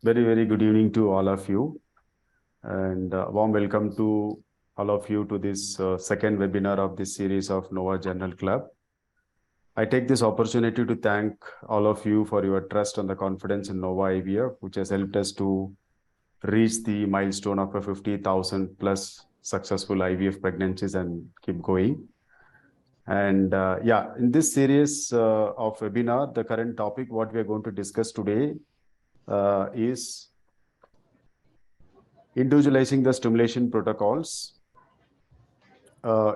Very good evening to all of you, and warm welcome to all of you to this second webinar of this series of Nova Journal Club. I take this opportunity to thank all of you for your trust and the confidence in Nova IVF, which has helped us to reach the milestone of a 50,000 plus successful IVF pregnancies and keep going. And in this series of webinar, the current topic, what we are going to discuss today is individualizing the stimulation protocols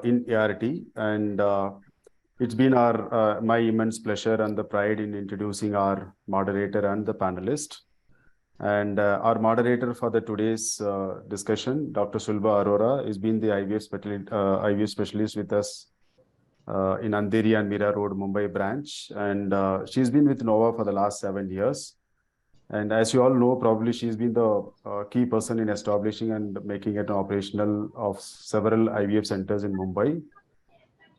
in ART, and it's been my immense pleasure and the pride in introducing our moderator and the panelist. And our moderator for the today's discussion, Dr. Sulbha Arora, has been the IVF specialist with us in Andheri and Mira Road, Mumbai branch, and she's been with Nova for the last 7 years. And as you all know, probably she's been the key person in establishing and making it operational of several IVF centers in Mumbai.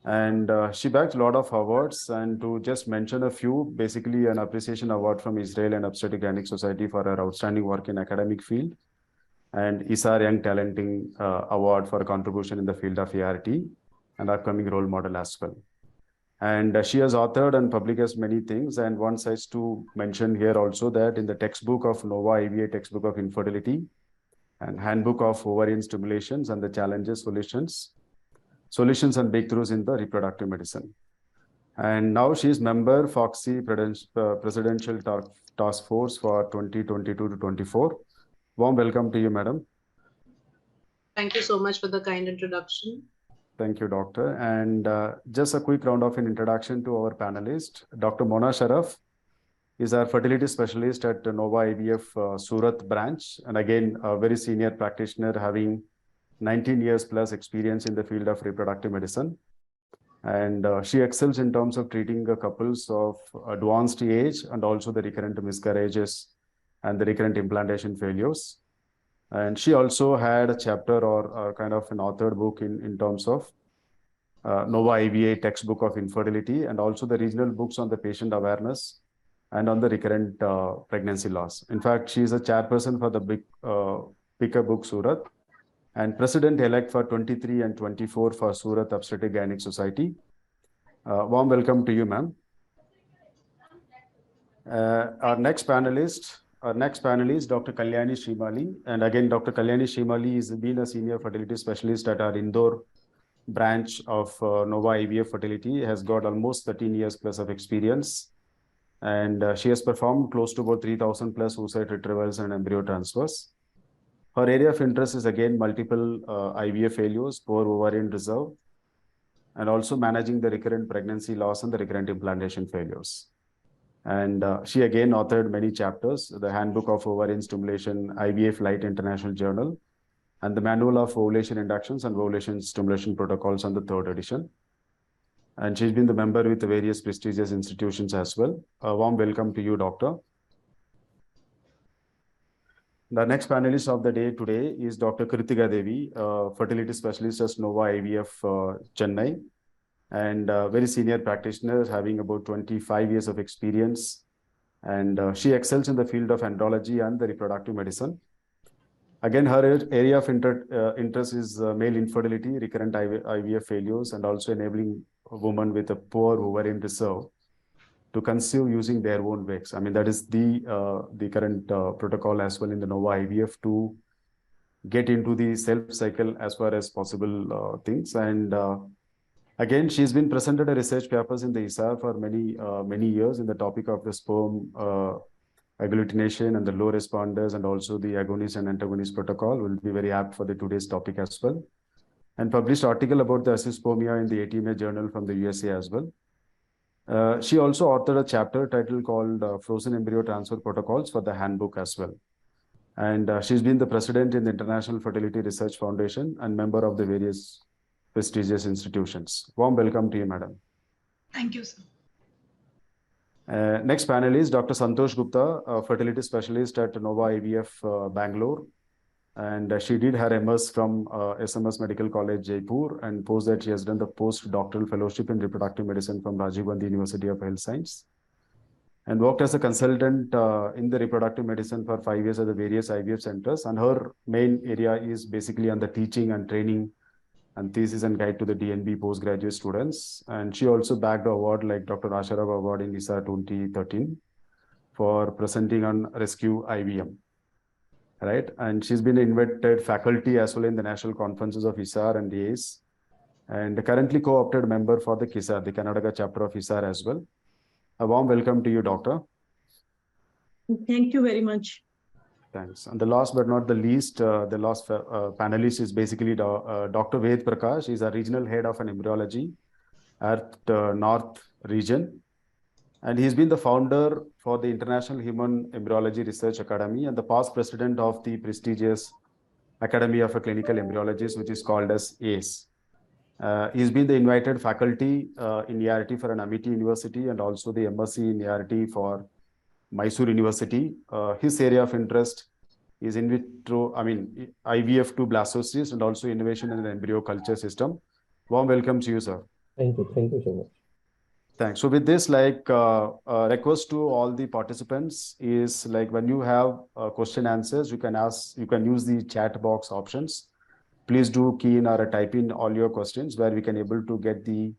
And she bags a lot of awards. And to just mention a few, basically an appreciation award from Israel and Obstetric Gynec Society for her outstanding work in academic field, and ISAR Young Talenting Award for a contribution in the field of ART, and upcoming role model as well. And she has authored and published many things. And one size to mention here also that in the textbook of Nova IVA, textbook of infertility, and handbook of ovarian stimulations and the challenges, solutions and breakthroughs in the reproductive medicine. And now she is member Foxy Presidential Task Force for 2022 to 24. Warm welcome to you, madam. Thank you so much for the kind introduction. Thank you, doctor. And just a quick round of an introduction to our panelist. Dr. Mona Shroff is our fertility specialist at Nova IVF Surat branch. And again, a very senior practitioner having 19 years plus experience in the field of reproductive medicine. And she excels in terms of treating couples of advanced age and also the recurrent miscarriages and the recurrent implantation failures. And she also had a chapter or kind of an authored book in terms of Nova IVA textbook of infertility, and also the regional books on the patient awareness and on the recurrent pregnancy loss. In fact, she is a chairperson for the Picker Book Surat and president-elect for 23 and 24 for Surat Obstetric Gynec Society. Warm welcome to you, ma'am. Our next panelist, Dr. Kalyani Shrimali. And again, Dr. Kalyani Shrimali has been a senior fertility specialist at our Indore branch of Nova IVF Fertility, has got almost 13 years plus of experience. And she has performed close to about 3,000 plus oocyte retrievals and embryo transfers. Her area of interest is again multiple IVF failures, poor ovarian reserve, and also managing the recurrent pregnancy loss and the recurrent implantation failures. And she again authored many chapters, the Handbook of Ovarian Stimulation, IVF Light International Journal, and the Manual of Ovulation Inductions and Ovulation Stimulation Protocols on the 3rd edition. And she's been the member with various prestigious institutions as well. A warm welcome to you, doctor. The next panelist of the day today is Dr. Krithika Devi, fertility specialist at Nova IVF Chennai, and very senior practitioner having about 25 years of experience. And she excels in the field of andrology and the reproductive medicine. Again, her area of interest is male infertility, recurrent IVF failures, and also enabling a woman with a poor ovarian reserve to conceive using their own eggs. I mean, that is the current protocol as well in the Nova IVF to get into the self cycle as far as possible things. And again, she's been presented a research papers in the ISAR for many years in the topic of the sperm agglutination and the low responders, and also the agonist and antagonist protocol will be very apt for the today's topic as well. And published article about the acispermia in the ATMA journal from the USA as well. She also authored a chapter title called Frozen Embryo Transfer Protocols for the handbook as well. And she's been the president in the International Fertility Research Foundation and member of the various prestigious institutions. Warm welcome to you, madam. Thank you, sir. Next panelist, Dr. Santosh Gupta, a fertility specialist at Nova IVF Bangalore. And she did her MS from SMS Medical College, Jaipur, and post that she has done the postdoctoral fellowship in reproductive medicine from Rajiv Gandhi University of Health Science. and worked as a consultant in the reproductive medicine for 5 years at the various IVF centers. And her main area is basically on the teaching and training and thesis and guide to the DNB postgraduate students. And she also bagged an award like Dr. Asharaf Award in ISA 2013 for presenting on rescue IVM. Right. And she's been invited faculty as well in the national conferences of ISAR and the ACE, and currently co-opted member for the KISAR, the Karnataka chapter of ISAR as well. A warm welcome to you, Doctor. Thank you very much. Thanks. And the last but not the least, the last panelist is basically Dr. Ved Prakash. He's a regional head of an embryology at North region. And he's been the founder for the International Human Embryology Research Academy and the past president of the prestigious Academy of Clinical Embryologists, which is called as ACE. He's been the invited faculty in ART for an Amity University and also the MSc in ART for Mysore University. His area of interest is in vitro, IVF to blastocyst and also innovation in the embryo culture system. Warm welcome to you, sir. Thank you so much. Thanks. So with this, request to all the participants is like when you have question answers, you can use the chat box options. Please do key in or type in all your questions where we can able to get the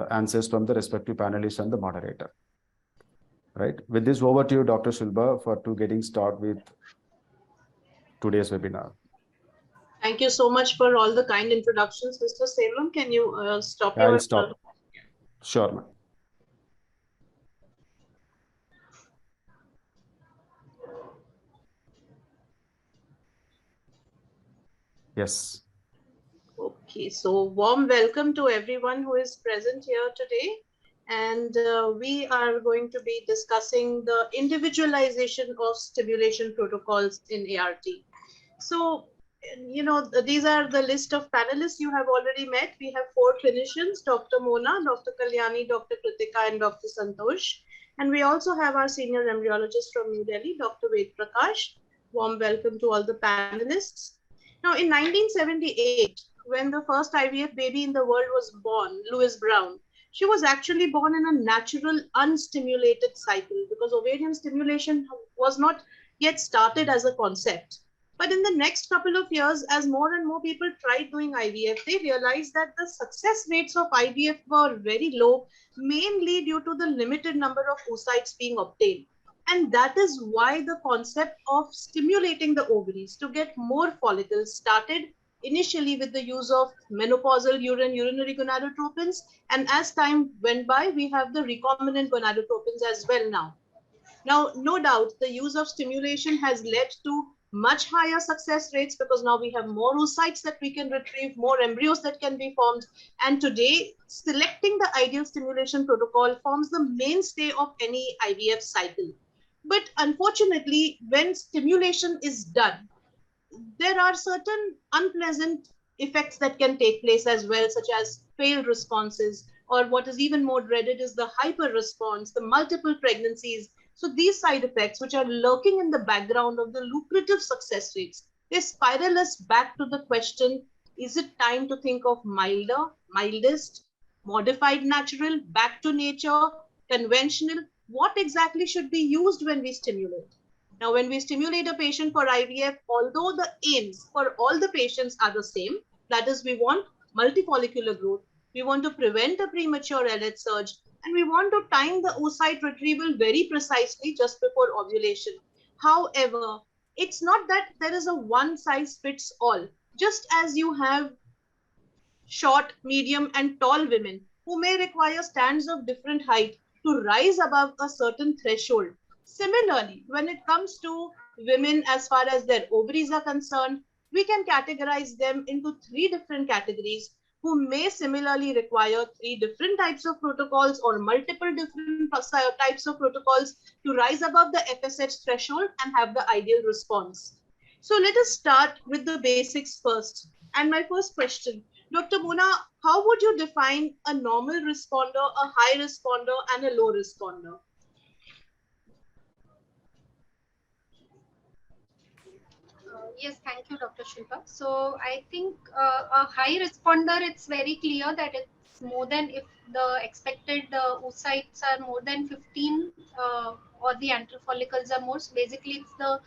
answers from the respective panelists and the moderator. Right. With this, over to you, Dr. Sulbha, for getting started with today's webinar. Thank you so much for all the kind introductions, Mr. Salem. Can you stop? I'll stop. Sure, ma'am. Yes. Okay, so warm welcome to everyone who is present here today. And we are going to be discussing the individualization of stimulation protocols in ART. So, these are the list of panelists you have already met. We have 4 clinicians, Dr. Mona, Dr. Kalyani, Dr. Krithika, and Dr. Santosh. And we also have our senior embryologist from New Delhi, Dr. Ved Prakash. Warm welcome to all the panelists. Now, in 1978, when the first IVF baby in the world was born, Louise Brown, she was actually born in a natural, unstimulated cycle because ovarian stimulation was not yet started as a concept. But in the next couple of years, as more and more people tried doing IVF, they realized that the success rates of IVF were very low, mainly due to the limited number of oocytes being obtained. And that is why the concept of stimulating the ovaries to get more follicles started initially with the use of menopausal urinary gonadotropins. And as time went by, we have the recombinant gonadotropins as well now. Now, no doubt, the use of stimulation has led to much higher success rates because now we have more oocytes that we can retrieve, more embryos that can be formed. And today, selecting the ideal stimulation protocol forms the mainstay of any IVF cycle. But unfortunately, when stimulation is done, there are certain unpleasant effects that can take place as well, such as failed responses, or what is even more dreaded is the hyper response, the multiple pregnancies. So these side effects, which are lurking in the background of the lucrative success rates, they spiral us back to the question, is it time to think of milder, mildest, modified natural, back to nature, conventional? What exactly should be used when we stimulate? Now, when we stimulate a patient for IVF, although the aims for all the patients are the same, that is, we want multifollicular growth, we want to prevent a premature LH surge, and we want to time the oocyte retrieval very precisely just before ovulation. However, it's not that there is a one size fits all. Just as you have short, medium, and tall women who may require stands of different height to rise above a certain threshold. Similarly, when it comes to women as far as their ovaries are concerned, we can categorize them into 3 different categories who may similarly require 3 different types of protocols or multiple different types of protocols to rise above the FSH threshold and have the ideal response. So let us start with the basics first. And my first question, Dr. Mona, how would you define a normal responder, a high responder, and a low responder? Yes, thank you, Dr. Shilpa. So I think a high responder, it's very clear that it's more than, if the expected oocytes are more than 15 or the antral follicles are more. So basically, it's the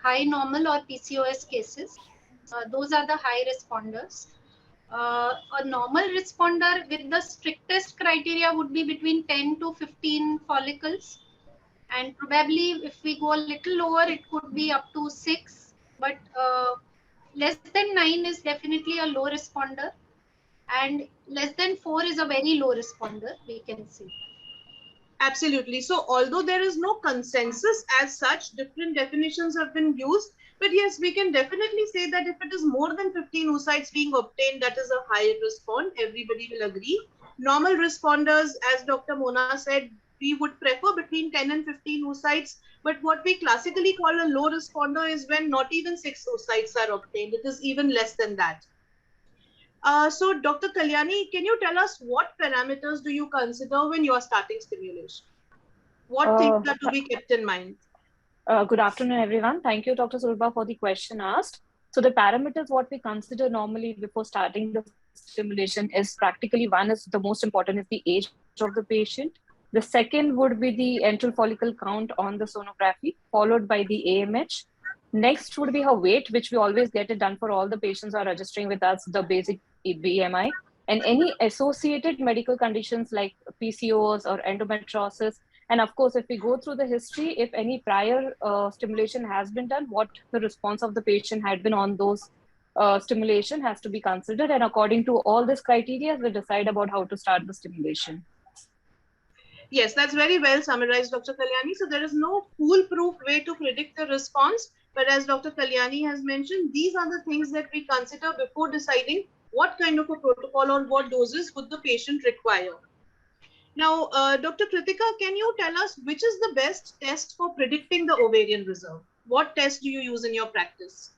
high normal or PCOS cases. Those are the high responders. A normal responder with the strictest criteria would be between 10 to 15 follicles. And probably if we go a little lower, it could be up to 6. But less than 9 is definitely a low responder. And less than 4 is a very low responder, we can see. Absolutely. So although there is no consensus as such, different definitions have been used. But yes, we can definitely say that if it is more than 15 oocytes being obtained, that is a high response. Everybody will agree. Normal responders, as Dr. Mona said, we would prefer between 10 and 15 oocytes. But what we classically call a low responder is when not even 6 oocytes are obtained. It is even less than that. So Dr. Kalyani, can you tell us what parameters do you consider when you are starting stimulation? What things are to be kept in mind? Good afternoon, everyone. Thank you, Dr. Sulbha, for the question asked. So the parameters what we consider normally before starting the stimulation is practically, one is the most important is the age of the patient. The second would be the antral follicle count on the sonography, followed by the AMH. Next would be her weight, which we always get it done for all the patients who are registering with us, the basic BMI, and any associated medical conditions like PCOS or endometriosis. And of course, if we go through the history, if any prior stimulation has been done, what the response of the patient had been on those stimulation has to be considered. And according to all these criteria, we decide about how to start the stimulation. Yes, that's very well summarized, Dr. Kalyani. So there is no foolproof way to predict the response. But as Dr. Kalyani has mentioned, these are the things that we consider before deciding what kind of a protocol or what doses would the patient require. Now, Dr. Krithika, can you tell us which is the best test for predicting the ovarian reserve? What test do you use in your practice?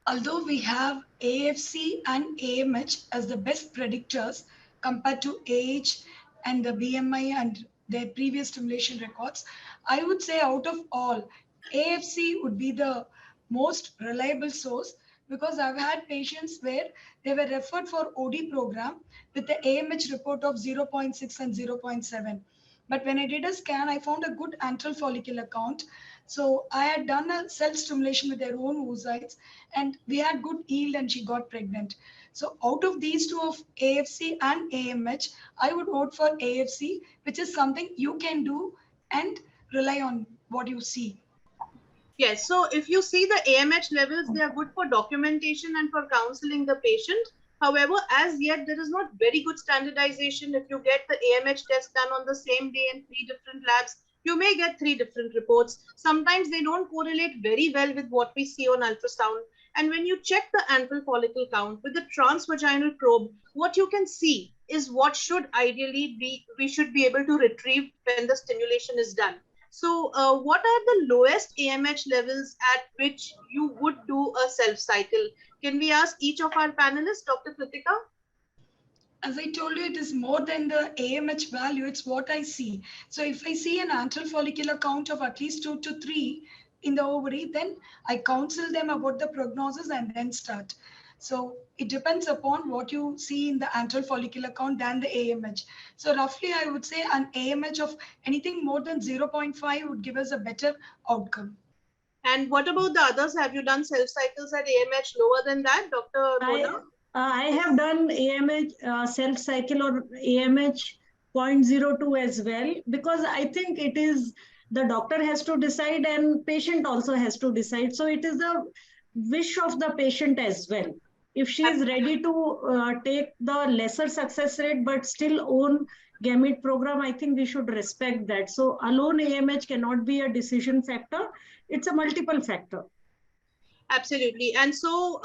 Although we have AFC and AMH as the best predictors compared to age and the BMI and their previous stimulation records, I would say out of all, AFC would be the most reliable source, because I've had patients where they were referred for OD program with the AMH report of 0.6 and 0.7. But when I did a scan, I found a good antral follicular count. So I had done a self-stimulation with their own oocytes, and we had good yield and she got pregnant. So out of these two, of AFC and AMH, I would vote for AFC, which is something you can do and rely on what you see. Yes, so if you see the AMH levels, they are good for documentation and for counseling the patient. However, as yet, there is not very good standardization. If you get the AMH test done on the same day in 3 different labs, you may get 3 different reports. Sometimes they don't correlate very well with what we see on ultrasound. And when you check the antral follicle count with the transvaginal probe, what you can see is what should ideally be, we should be able to retrieve when the stimulation is done. So what are the lowest AMH levels at which you would do a self cycle? Can we ask each of our panelists, Dr. Krithika? As I told you, it is more than the AMH value, it's what I see. So if I see an antral follicular count of at least 2 to 3 in the ovary, then I counsel them about the prognosis and then start. So it depends upon what you see in the antral follicular count than the AMH. So roughly, I would say an AMH of anything more than 0.5 would give us a better outcome. And what about the others? Have you done self cycles at AMH lower than that, Dr. Mona? I have done AMH self cycle or AMH 0.02 as well, because I think it is the doctor has to decide and patient also has to decide. So it is the wish of the patient as well. If she is ready to take the lesser success rate but still own gamete program, I think we should respect that. So alone AMH cannot be a decision factor. It's a multiple factor. Absolutely. And so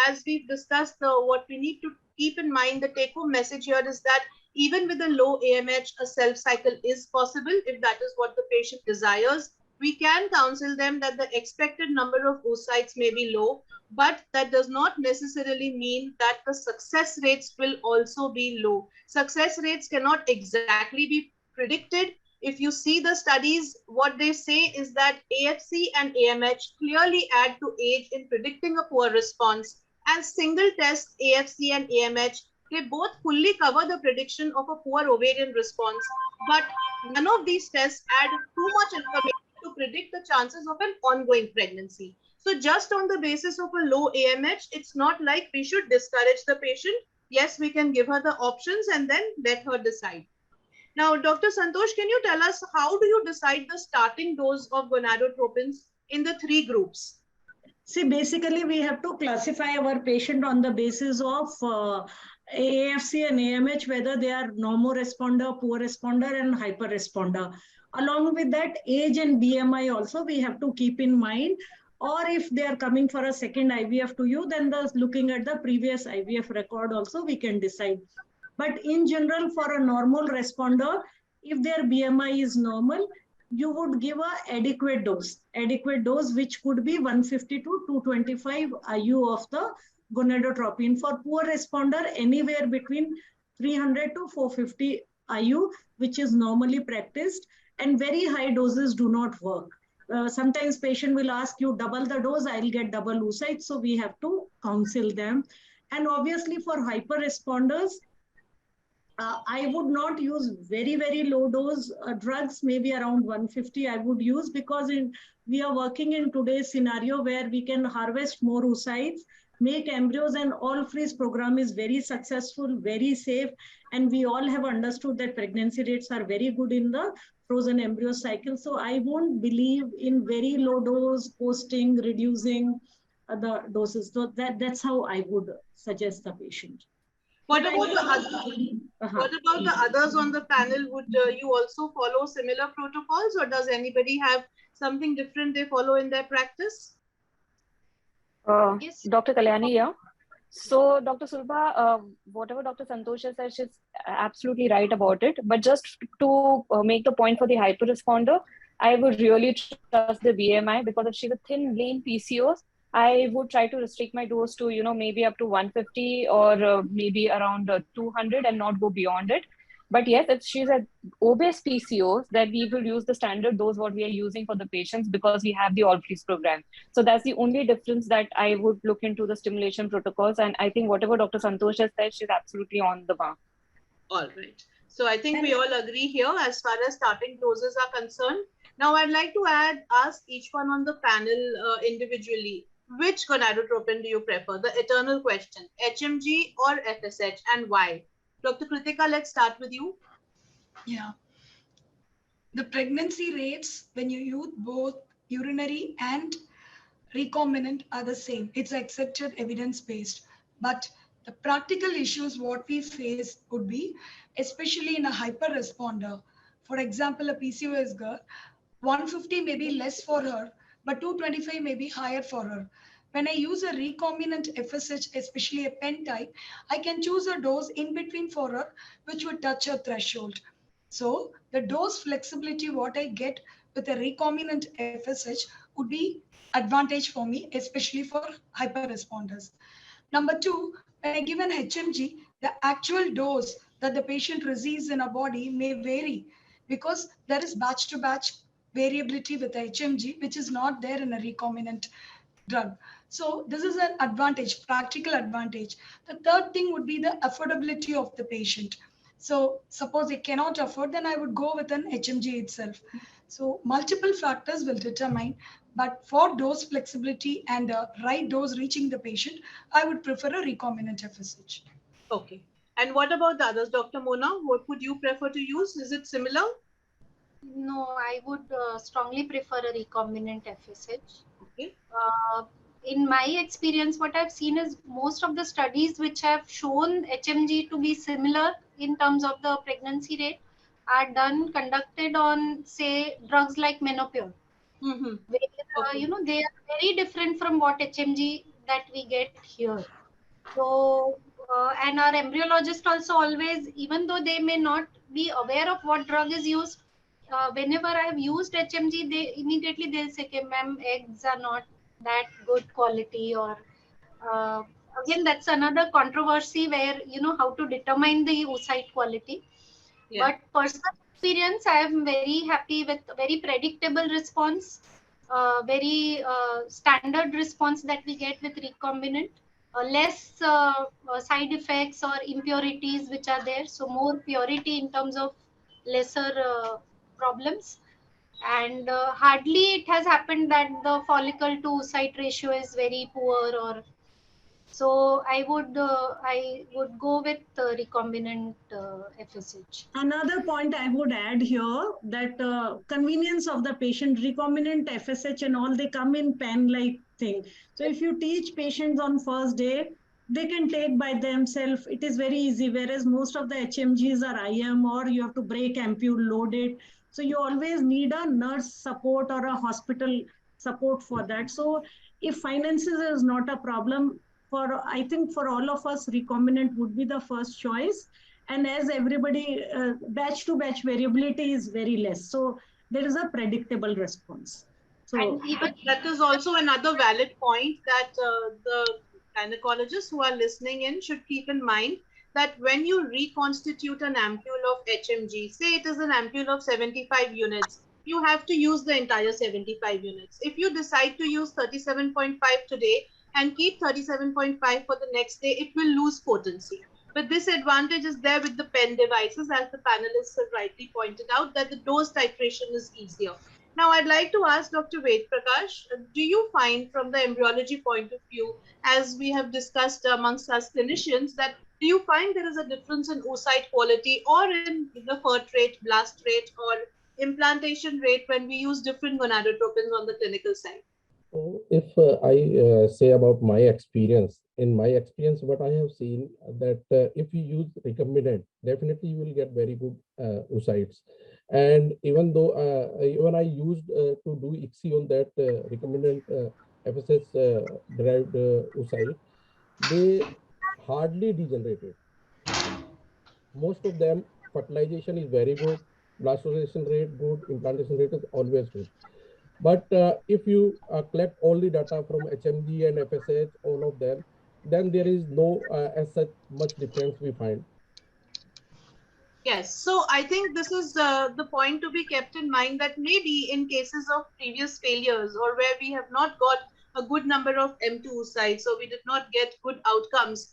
as we've discussed, what we need to keep in mind, the take-home message here is that even with a low AMH, a self cycle is possible if that is what the patient desires. We can counsel them that the expected number of oocytes may be low, but that does not necessarily mean that the success rates will also be low. Success rates cannot exactly be predicted, If you see the studies, what they say is that AFC and AMH clearly add to age in predicting a poor response, and single test AFC and AMH, they both fully cover the prediction of a poor ovarian response, but none of these tests add too much information to predict the chances of an ongoing pregnancy. So just on the basis of a low AMH, it's not like we should discourage the patient. Yes, we can give her the options and then let her decide. Now, Dr. Santosh, can you tell us how do you decide the starting dose of gonadotropins in the 3 groups? See, basically, we have to classify our patient on the basis of AFC and AMH, whether they are normo-responder, poor responder, and hyper-responder. Along with that, age and BMI also we have to keep in mind. Or if they are coming for a second IVF to you, then looking at the previous IVF record also we can decide. But in general, for a normal responder, if their BMI is normal, you would give a adequate dose which could be 150 to 225 IU of the gonadotropin. For poor responder, anywhere between 300 to 450 IU, which is normally practiced, and very high doses do not work. Sometimes patient will ask you double the dose, I'll get double oocytes, so we have to counsel them. And obviously for hyper responders, I would not use very, very low dose drugs, maybe around 150 I would use, because we are working in today's scenario where we can harvest more oocytes, make embryos, and all freeze program is very successful, very safe. And we all have understood that pregnancy rates are very good in the frozen embryo cycle. So I won't believe in very low dose posting, reducing the doses. So that's how I would suggest the patient. What about the others? What about the others on the panel? Would you also follow similar protocols, or does anybody have something different they follow in their practice? Yes. Dr. Kalyani, yeah. So, Dr. Sulbha, whatever Dr. Santosh said, she's absolutely right about it. But just to make the point for the hyper-responder, I would really trust the BMI, because if she's a thin, lean PCOS, I would try to restrict my dose to, maybe up to 150 or maybe around 200 and not go beyond it. But yes, if she's an obese PCOS, then we will use the standard dose what we are using for the patients, because we have the all freeze program. So that's the only difference that I would look into the stimulation protocols. And I think whatever Dr. Santosh has said, she's absolutely on the mark. All right. So I think we all agree here as far as starting doses are concerned. Now I'd like to ask each one on the panel individually, which gonadotropin do you prefer? The eternal question, HMG or FSH, and why? Dr. Krithika, let's start with you. Yeah. The pregnancy rates when you use both urinary and recombinant are the same. It's accepted evidence-based. But the practical issues what we face would be, especially in a hyper responder. For example, a PCOS girl, 150 may be less for her, but 225 may be higher for her. When I use a recombinant FSH, especially a pen type, I can choose a dose in between for her, which would touch her threshold. So the dose flexibility what I get with a recombinant FSH would be advantage for me, especially for hyper responders. Number two, when I give an HMG, the actual dose that the patient receives in a body may vary, because there is batch to batch variability with HMG, which is not there in a recombinant drug. So this is an advantage, practical advantage. The third thing would be the affordability of the patient. So suppose they cannot afford, then I would go with an HMG itself. So multiple factors will determine, but for dose flexibility and the right dose reaching the patient, I would prefer a recombinant FSH. Okay. And what about the others? Dr. Mona, what would you prefer to use? Is it similar? No, I would strongly prefer a recombinant FSH. Okay. In my experience, what I've seen is most of the studies which have shown HMG to be similar in terms of the pregnancy rate are conducted on, say, drugs like Menopur. Mm-hmm. Where, they are very different from what HMG that we get here. So, and our embryologist also always, even though they may not be aware of what drug is used, whenever I've used HMG, they'll say, okay, ma'am, eggs are not that good quality, or again, that's another controversy where, how to determine the oocyte quality. Yeah. But personally, experience, I am very happy with very predictable response, very standard response that we get with recombinant, less side effects or impurities which are there. So more purity in terms of lesser problems. And hardly it has happened that the follicle to oocyte ratio is very poor, or so I would go with recombinant FSH. Another point I would add here, that convenience of the patient, recombinant FSH and all, they come in pen-like thing. So if you teach patients on first day, they can take by themselves. It is very easy. Whereas most of the HMGs are IM, or you have to break ampule, load it. So you always need a nurse support or a hospital support for that. So if finances is not a problem, I think for all of us, recombinant would be the first choice. And as everybody, batch to batch variability is very less. So there is a predictable response. So but that is also another valid point that the gynecologists who are listening in should keep in mind, that when you reconstitute an ampule of HMG, say it is an ampule of 75 units, you have to use the entire 75 units. If you decide to use 37.5 today and keep 37.5 for the next day, it will lose potency. But this advantage is there with the pen devices, as the panelists have rightly pointed out, that the dose titration is easier. Now, I'd like to ask Dr. Ved Prakash, do you find from the embryology point of view, as we have discussed amongst us clinicians, that do you find there is a difference in oocyte quality or in the FERT rate, blast rate, or implantation rate when we use different gonadotropins on the clinical side? So if I say about my experience, in my experience, what I have seen that if you use recombinant, definitely you will get very good oocytes. And even though even I used to do ICSI on that recombinant FSH derived oocyte, they hardly degenerated. Most of them, fertilization is very good, blastosation rate good, implantation rate is always good. But if you collect all the data from HMG and FSH, all of them, then there is no as such much difference we find. Yes, so I think this is the point to be kept in mind, that maybe in cases of previous failures or where we have not got a good number of M2 sites, so we did not get good outcomes,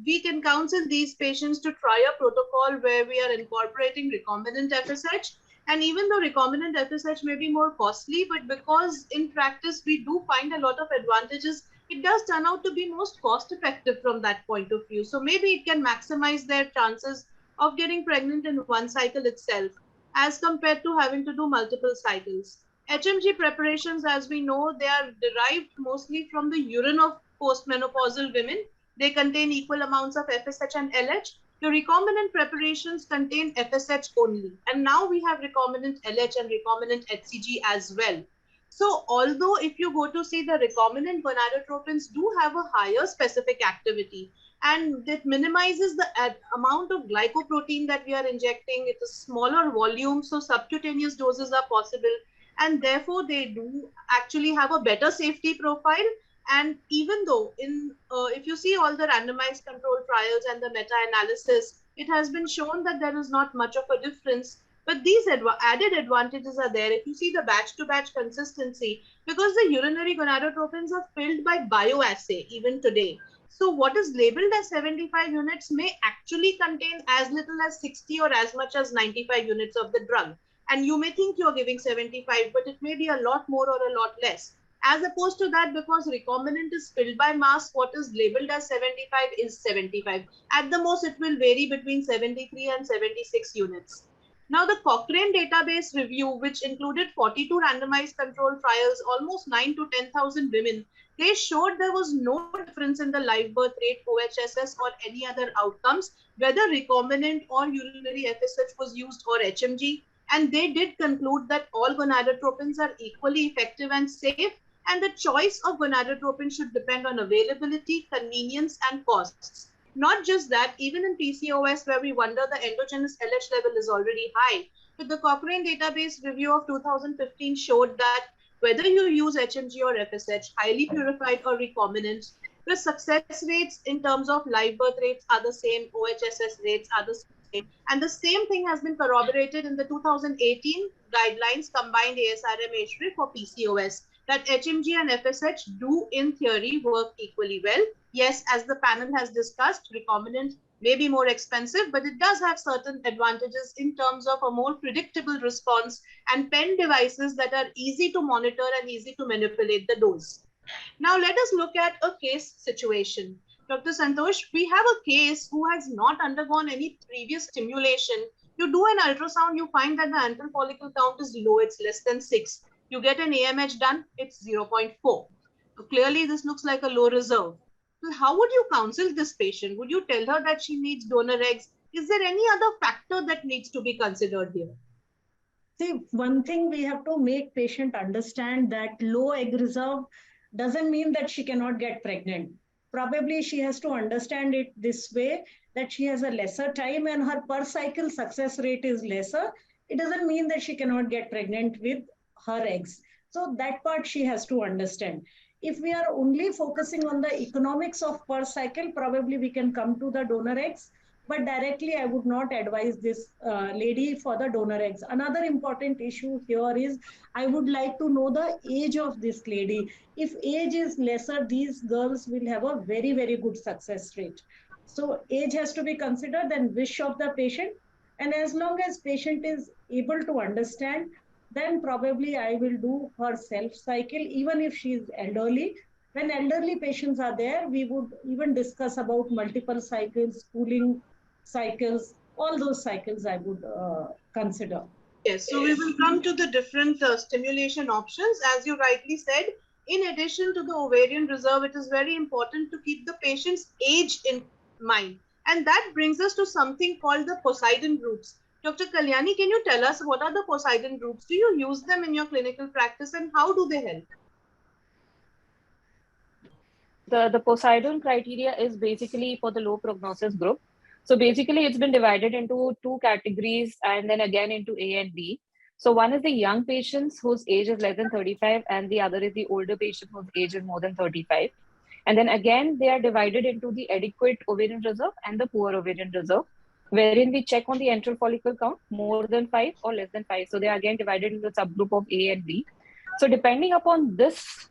we can counsel these patients to try a protocol where we are incorporating recombinant FSH. And even though recombinant FSH may be more costly, but because in practice we do find a lot of advantages, it does turn out to be most cost effective from that point of view. So maybe it can maximize their chances of getting pregnant in one cycle itself, as compared to having to do multiple cycles. HMG preparations, as we know, they are derived mostly from the urine of postmenopausal women. They contain equal amounts of FSH and LH. The recombinant preparations contain FSH only. And now we have recombinant LH and recombinant HCG as well. So although if you go to see, the recombinant gonadotropins do have a higher specific activity, and it minimizes the amount of glycoprotein that we are injecting. It is smaller volume, so subcutaneous doses are possible, and therefore they do actually have a better safety profile. And even though if you see all the randomized control trials and the meta-analysis, it has been shown that there is not much of a difference. But these added advantages are there if you see the batch-to-batch consistency, because the urinary gonadotropins are filled by bioassay even today. So what is labeled as 75 units may actually contain as little as 60 or as much as 95 units of the drug. And you may think you're giving 75, but it may be a lot more or a lot less. As opposed to that, because recombinant is filled by mass, what is labeled as 75 is 75. At the most, it will vary between 73 and 76 units. Now, the Cochrane database review, which included 42 randomized control trials, almost 9 to 10,000 women, they showed there was no difference in the live birth rate, OHSS, or any other outcomes, whether recombinant or urinary FSH was used or HMG. And they did conclude that all gonadotropins are equally effective and safe, and the choice of gonadotropin should depend on availability, convenience, and costs. Not just that, even in PCOS, where we wonder the endogenous LH level is already high, but the Cochrane database review of 2015 showed that whether you use HMG or FSH, highly purified or recombinant, the success rates in terms of live birth rates are the same, OHSS rates are the And the same thing has been corroborated in the 2018 guidelines, combined ASRM age for PCOS, that HMG and FSH do in theory work equally well. Yes, as the panel has discussed, recombinant may be more expensive, but it does have certain advantages in terms of a more predictable response and pen devices that are easy to monitor and easy to manipulate the dose. Now let us look at a case situation. Dr. Santosh, we have a case who has not undergone any previous stimulation. You do an ultrasound, you find that the antral follicle count is low, it's less than 6. You get an AMH done, it's 0.4. So clearly this looks like a low reserve. So how would you counsel this patient? Would you tell her that she needs donor eggs? Is there any other factor that needs to be considered here? See, one thing we have to make patient understand that low egg reserve doesn't mean that she cannot get pregnant. Probably she has to understand it this way, that she has a lesser time and her per cycle success rate is lesser. It doesn't mean that she cannot get pregnant with her eggs. So that part she has to understand. If we are only focusing on the economics of per cycle, probably we can come to the donor eggs. But directly, I would not advise this lady for the donor eggs. Another important issue here is I would like to know the age of this lady. If age is lesser, these girls will have a very, very good success rate. So age has to be considered, then wish of the patient. And as long as patient is able to understand, then probably I will do her self cycle, even if she is elderly. When elderly patients are there, we would even discuss about multiple cycles, cooling cycles, all those cycles I would consider. Yes, so we will come to the different stimulation options. As you rightly said, in addition to the ovarian reserve, it is very important to keep the patient's age in mind. And that brings us to something called the Poseidon groups. Dr. Kalyani, can you tell us what are the Poseidon groups? Do you use them in your clinical practice and how do they help? The Poseidon criteria is basically for the low prognosis group. So basically, it's been divided into two categories and then again into A and B. So one is the young patients whose age is less than 35 and the other is the older patient whose age is more than 35. And then again, they are divided into the adequate ovarian reserve and the poor ovarian reserve, wherein we check on the antral follicle count more than 5 or less than 5. So they are again divided into the subgroup of A and B. So depending upon this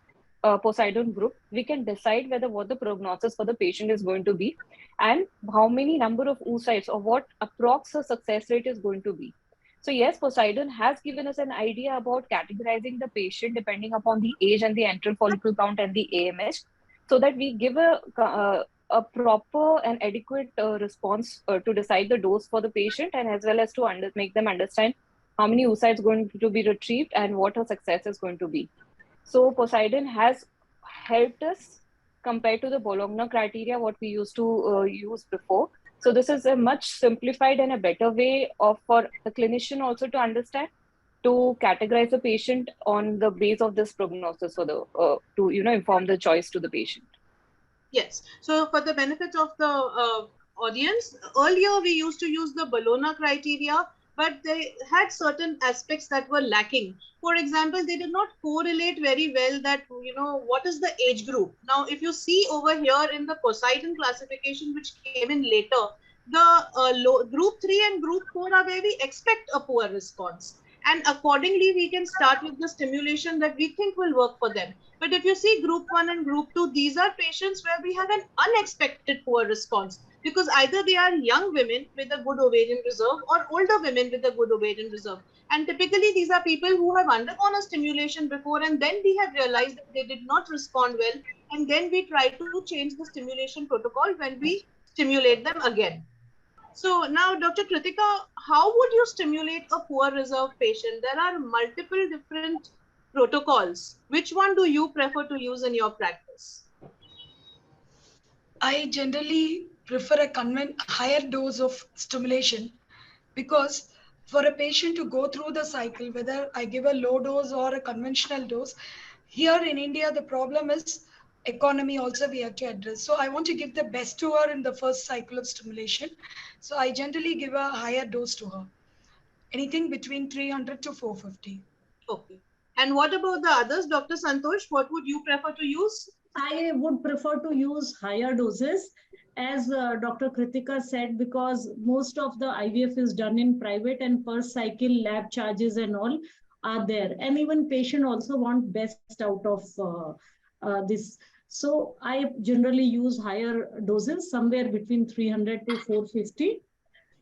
Poseidon group, we can decide whether what the prognosis for the patient is going to be and how many number of oocytes or what approx success rate is going to be. So yes, Poseidon has given us an idea about categorizing the patient depending upon the age and the antral follicle count and the AMH, so that we give a proper and adequate response to decide the dose for the patient and as well as to make them understand how many oocytes going to be retrieved and what her success is going to be. So Poseidon has helped us compared to the Bologna criteria, what we used to use before. So this is a much simplified and a better way for the clinician also to understand, to categorize the patient on the base of this prognosis for the to inform the choice to the patient. Yes. So for the benefit of the audience, earlier we used to use the Bologna criteria, but they had certain aspects that were lacking. For example, they did not correlate very well that, what is the age group. Now, if you see over here in the Poseidon classification, which came in later, the group 3 and group 4 are where we expect a poor response. And accordingly, we can start with the stimulation that we think will work for them. But if you see group 1 and group 2, these are patients where we have an unexpected poor response, because either they are young women with a good ovarian reserve or older women with a good ovarian reserve. And typically, these are people who have undergone a stimulation before, and then we have realized that they did not respond well. And then we try to change the stimulation protocol when we stimulate them again. So now, Dr. Krithika, how would you stimulate a poor reserve patient? There are multiple different protocols. Which one do you prefer to use in your practice? I generally prefer a higher dose of stimulation, because for a patient to go through the cycle, whether I give a low dose or a conventional dose, here in India, the problem is economy also we have to address. So I want to give the best to her in the first cycle of stimulation. So I generally give a higher dose to her, anything between 300 to 450. Okay. And what about the others, Dr. Santosh? What would you prefer to use? I would prefer to use higher doses, as Dr. Krithika said, because most of the IVF is done in private and per cycle lab charges and all are there. And even patient also want best out of this. So I generally use higher doses, somewhere between 300 to 450.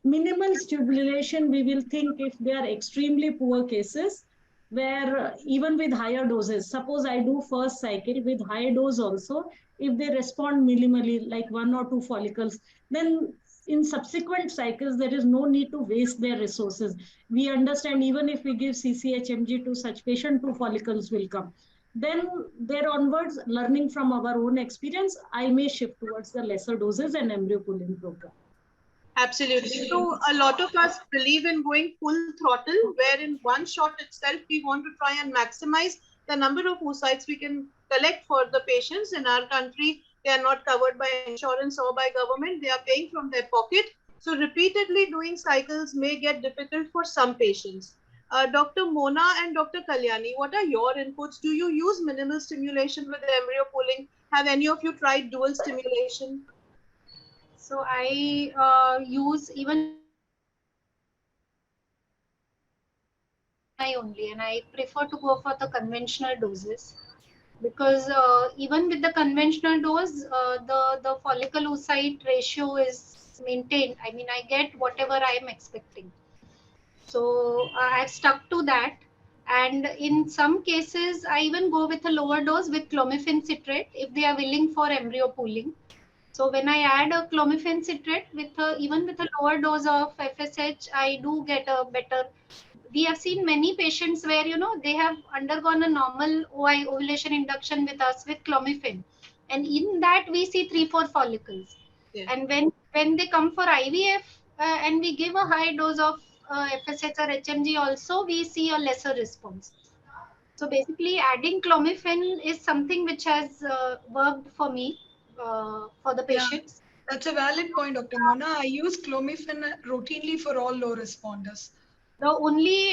Minimal stimulation, we will think if they are extremely poor cases, where even with higher doses, suppose I do first cycle with high dose also, if they respond minimally, like 1 or 2 follicles, then in subsequent cycles, there is no need to waste their resources. We understand even if we give CCHMG to such patient, 2 follicles will come. Then there onwards, learning from our own experience, I may shift towards the lesser doses and embryo pooling program. Absolutely. So a lot of us believe in going full throttle, where in one shot itself, we want to try and maximize the number of oocytes we can collect for the patients. In our country, they are not covered by insurance or by government. They are paying from their pocket. So repeatedly doing cycles may get difficult for some patients. Dr. Mona and Dr. Kalyani, what are your inputs? Do you use minimal stimulation with embryo pooling? Have any of you tried dual stimulation? So I use even only, and I prefer to go for the conventional doses, because even with the conventional dose, the follicle oocyte ratio is maintained. I mean, I get whatever I am expecting. So I've stuck to that. And in some cases, I even go with a lower dose with clomiphene citrate if they are willing for embryo pooling. So when I add a clomiphene citrate with even with a lower dose of FSH, I do get a better. We have seen many patients where they have undergone a normal OI ovulation induction with us with clomiphene, and in that we see 3-4 follicles. Yeah. And when they come for IVF and we give a high dose of FSH or HMG, also we see a lesser response. So basically, adding clomiphene is something which has worked for me for the patients. Yeah, that's a valid point, Dr. Mona. I use clomiphene routinely for all low responders. The only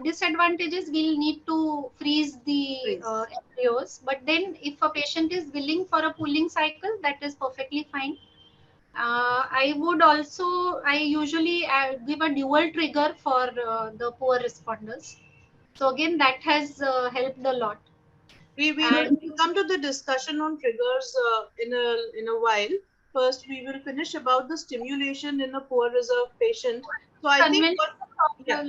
disadvantage is we'll need to freeze the embryos. But then if a patient is willing for a pooling cycle, that is perfectly fine. I usually give a dual trigger for the poor responders. So again, that has helped a lot. We will come to the discussion on triggers in a while. First, we will finish about the stimulation in a poor reserve patient. So I think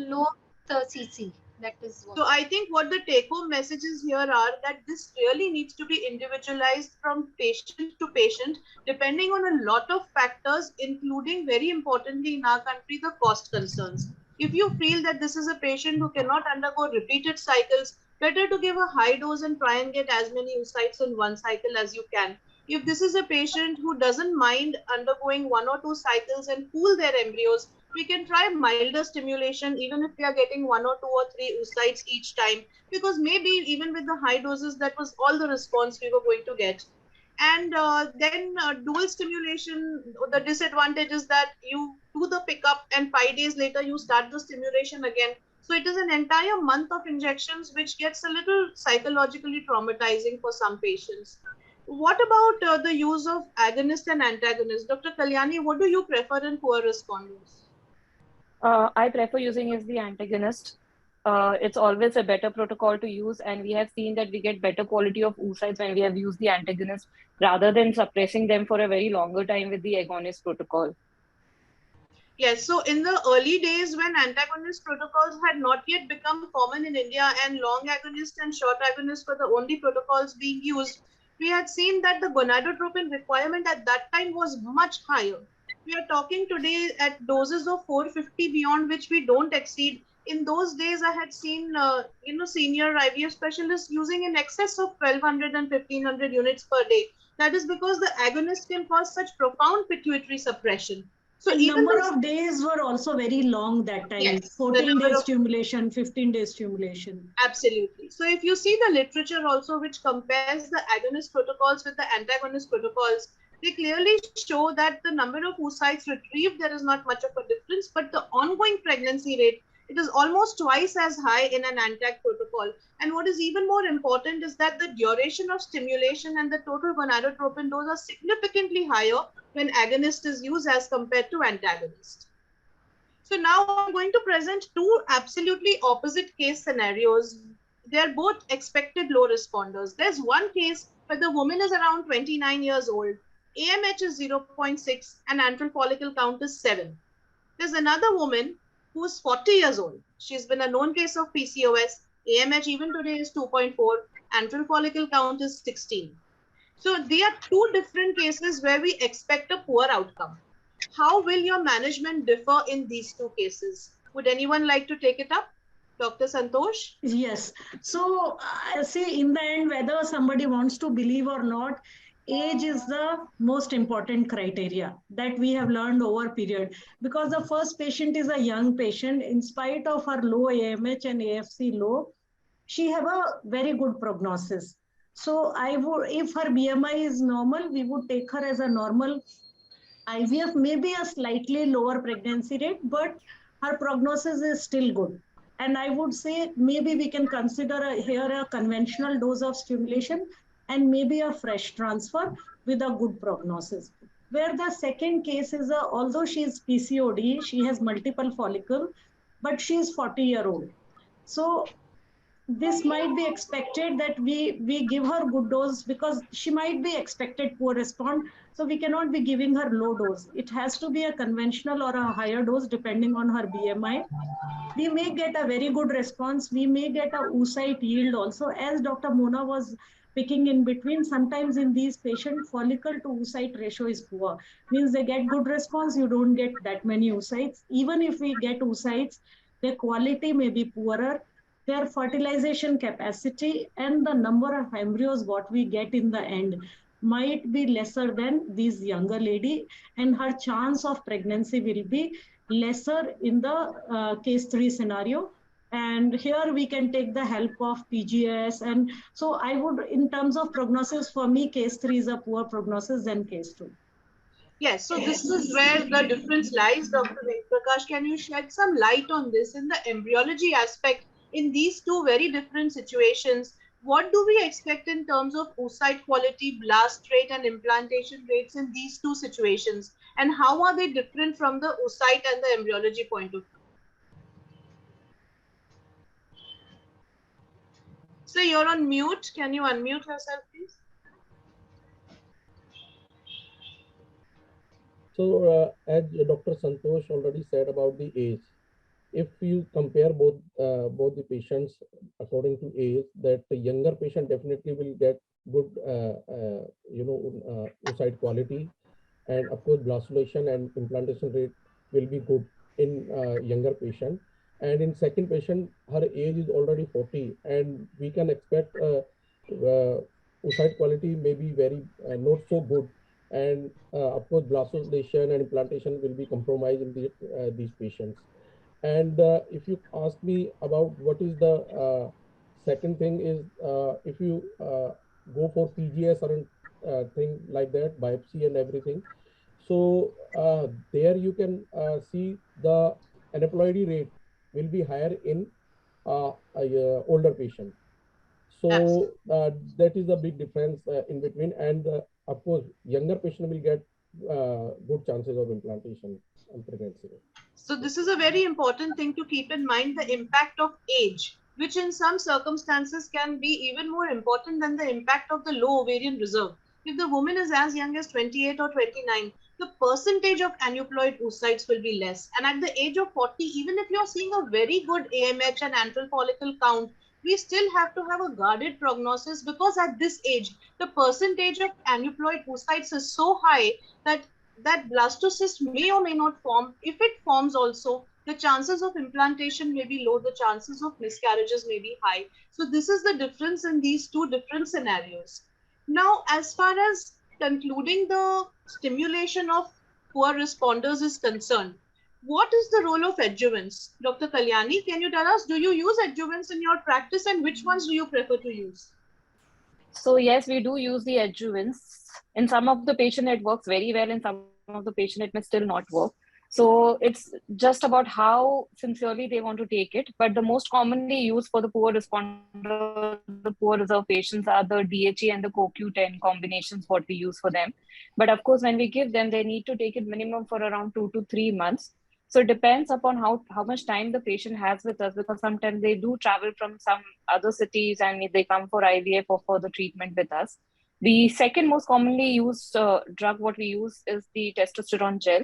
low CC. That is what. So I think what the take-home messages here are that this really needs to be individualized from patient to patient, depending on a lot of factors, including, very importantly in our country, the cost concerns. If you feel that this is a patient who cannot undergo repeated cycles, better to give a high dose and try and get as many oocytes in one cycle as you can. If this is a patient who doesn't mind undergoing 1 or 2 cycles and pool their embryos, we can try milder stimulation even if we are getting 1 or 2 or 3 oocytes each time, because maybe even with the high doses, that was all the response we were going to get. And then dual stimulation, the disadvantage is that you do the pickup and 5 days later you start the stimulation again. So it is an entire month of injections, which gets a little psychologically traumatizing for some patients. What about the use of agonist and antagonist? Dr. Kalyani, what do you prefer in poor responders? I prefer using is the antagonist. It's always a better protocol to use, and we have seen that we get better quality of oocytes when we have used the antagonist rather than suppressing them for a very longer time with the agonist protocol. Yes, so in the early days when antagonist protocols had not yet become common in India and long agonist and short agonist were the only protocols being used, we had seen that the gonadotropin requirement at that time was much higher. We are talking today at doses of 450 beyond which we don't exceed. In those days, I had seen senior IVF specialists using in excess of 1200 and 1500 units per day. That is because the agonist can cause such profound pituitary suppression. So the number of days were also very long that time. Yes, 14 days stimulation, 15 days stimulation. Absolutely. So if you see the literature also, which compares the agonist protocols with the antagonist protocols, they clearly show that the number of oocytes retrieved, there is not much of a difference, but the ongoing pregnancy rate It is almost twice as high in an ANTAC protocol. And what is even more important is that the duration of stimulation and the total gonadotropin dose are significantly higher when agonist is used as compared to antagonist. So now I'm going to present two absolutely opposite case scenarios. They are both expected low responders. There's one case where the woman is around 29 years old, AMH is 0.6 and antral follicle count is 7. There's another woman who's 40 years old. She's been a known case of PCOS. AMH even today is 2.4. Antral follicle count is 16. So there are two different cases where we expect a poor outcome. How will your management differ in these two cases? Would anyone like to take it up? Dr. Santosh? Yes. So I see in the end, whether somebody wants to believe or not, age is the most important criteria that we have learned over period, because the first patient is a young patient. In spite of her low AMH and AFC low, she have a very good prognosis. So I would, if her BMI is normal, we would take her as a normal IVF, maybe a slightly lower pregnancy rate, but her prognosis is still good. And I would say maybe we can consider here a conventional dose of stimulation and maybe a fresh transfer with a good prognosis. Where the second case is, although she is PCOD, she has multiple follicle, but she is 40-year-old. So this might be expected that we give her good dose, because she might be expected poor respond. So we cannot be giving her low dose. It has to be a conventional or a higher dose depending on her BMI. We may get a very good response. We may get a oocyte yield also, as Dr. Mona was picking in between. Sometimes in these patients, follicle to oocyte ratio is poor. Means they get good response, you don't get that many oocytes. Even if we get oocytes, their quality may be poorer. Their fertilization capacity and the number of embryos what we get in the end might be lesser than this younger lady, and her chance of pregnancy will be lesser in the case 3 scenario. And here we can take the help of PGS. And so I would, in terms of prognosis, for me, case 3 is a poor prognosis than case 2. Yes, so this is where the difference lies. Dr. Prakash, can you shed some light on this in the embryology aspect in these two very different situations? What do we expect in terms of oocyte quality, blast rate and implantation rates in these two situations? And how are they different from the oocyte and the embryology point of view? So you're on mute. Can you unmute yourself, please? So as Dr. Santosh already said about the age, if you compare both the patients according to age, that the younger patient definitely will get good oocyte quality, and of course blastulation and implantation rate will be good in younger patient. And in second patient, her age is already 40, and we can expect oocyte quality may be very not so good, and of course blastulation and implantation will be compromised in these patients. And if you ask me about what is the second thing is, if you go for PGS or thing like that, biopsy and everything, so there you can see the aneuploidy rate will be higher in older patient. So that is a big difference in between. And of course, younger patient will get good chances of implantation and pregnancy. So this is a very important thing to keep in mind, the impact of age, which in some circumstances can be even more important than the impact of the low ovarian reserve. If the woman is as young as 28 or 29, the percentage of aneuploid oocytes will be less. And at the age of 40, even if you're seeing a very good AMH and antral follicle count, we still have to have a guarded prognosis, because at this age, the percentage of aneuploid oocytes is so high that blastocyst may or may not form. If it forms also, the chances of implantation may be low, the chances of miscarriages may be high. So this is the difference in these two different scenarios. Now, as far as concluding the stimulation of poor responders is concerned, what is the role of adjuvants? Dr. Kalyani, can you tell us, do you use adjuvants in your practice, and which ones do you prefer to use? So yes, we do use the adjuvants. In some of the patient, it works very well. In some of the patient, it may still not work. So it's just about how sincerely they want to take it. But the most commonly used for the poor responder, the poor reserve patients are the DHE and the CoQ10 combinations, what we use for them. But of course, when we give them, they need to take it minimum for around 2 to 3 months. So it depends upon how much time the patient has with us, because sometimes they do travel from some other cities and they come for IVF or for the treatment with us. The second most commonly used drug what we use is the testosterone gel.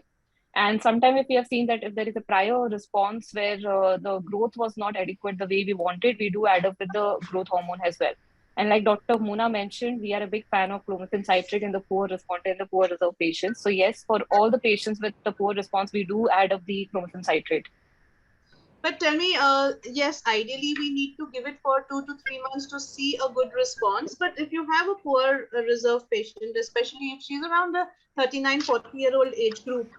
And sometimes if we have seen that if there is a prior response where the growth was not adequate the way we wanted, we do add up with the growth hormone as well. And like Dr. Muna mentioned, we are a big fan of clomiphene citrate in the poor responder and the poor reserve patients. So yes, for all the patients with the poor response, we do add up the clomiphene citrate. But tell me, yes, ideally we need to give it for 2 to 3 months to see a good response. But if you have a poor reserve patient, especially if she's around the 39, 40-year-old age group,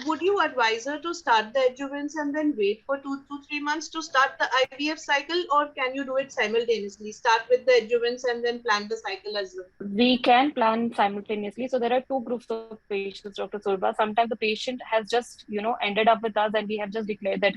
would you advise her to start the adjuvants and then wait for 2 to 3 months to start the IVF cycle, or can you do it simultaneously? Start with the adjuvants and then plan the cycle as well. We can plan simultaneously. So there are two groups of patients, Dr. Sulbha. Sometimes the patient has just, ended up with us and we have just declared that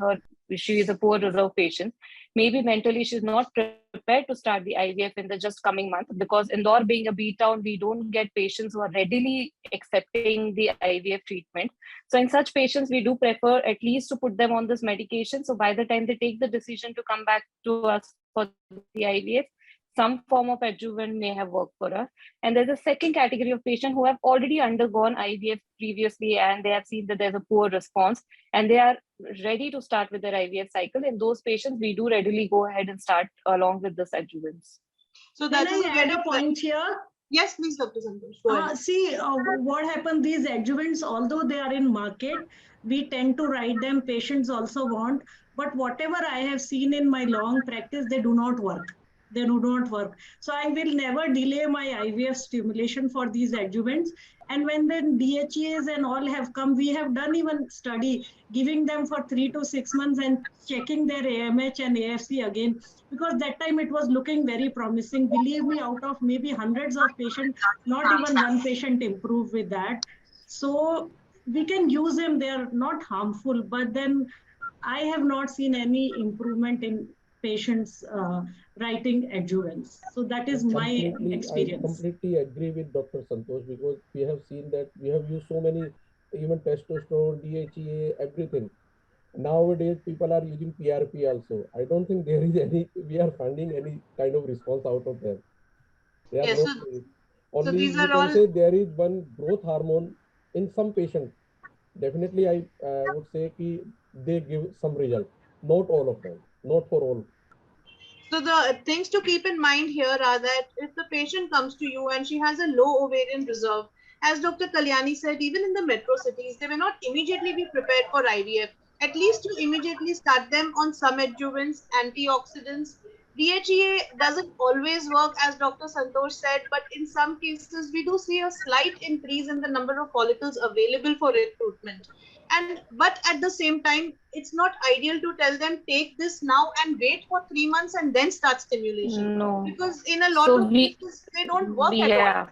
she is a poor reserve patient. Maybe mentally she's not prepared to start the IVF in the just coming month, because Indore being a B town, we don't get patients who are readily accepting the IVF treatment. So in such patients, we do prefer at least to put them on this medication. So by the time they take the decision to come back to us for the IVF, some form of adjuvant may have worked for us. And there's a second category of patients who have already undergone IVF previously and they have seen that there's a poor response and they are ready to start with their IVF cycle. In those patients, we do readily go ahead and start along with this adjuvants. So that is a very point here. Yes, please, Dr. Santosh. See, what happened, these adjuvants, although they are in market, we tend to write them, patients also want, but whatever I have seen in my long practice, they do not work. They do not work. So I will never delay my IVF stimulation for these adjuvants. And when the DHEAs and all have come, we have done even study, giving them for 3 to 6 months and checking their AMH and AFC again, because that time it was looking very promising. Believe me, out of maybe hundreds of patients, not even one patient improved with that. So we can use them, they are not harmful, but then I have not seen any improvement in patients writing adjuvants. So that is my experience. I completely agree with Dr. Santosh, because we have seen that we have used so many, even testosterone, DHEA, everything. Nowadays, people are using PRP also. I don't think there is we are finding any kind of response out of them. Yes, only so these are all... say there is one growth hormone in some patients. Definitely, I would say they give some result. Not all of them, not for all. So the things to keep in mind here are that if the patient comes to you and she has a low ovarian reserve, as Dr. Kalyani said, even in the metro cities, they may not immediately be prepared for IVF. At least you immediately start them on some adjuvants, antioxidants. DHEA doesn't always work, as Dr. Santosh said, but in some cases, we do see a slight increase in the number of follicles available for recruitment. But at the same time, it's not ideal to tell them take this now and wait for 3 months and then start stimulation. No. Because in a lot of cases, they don't work at all.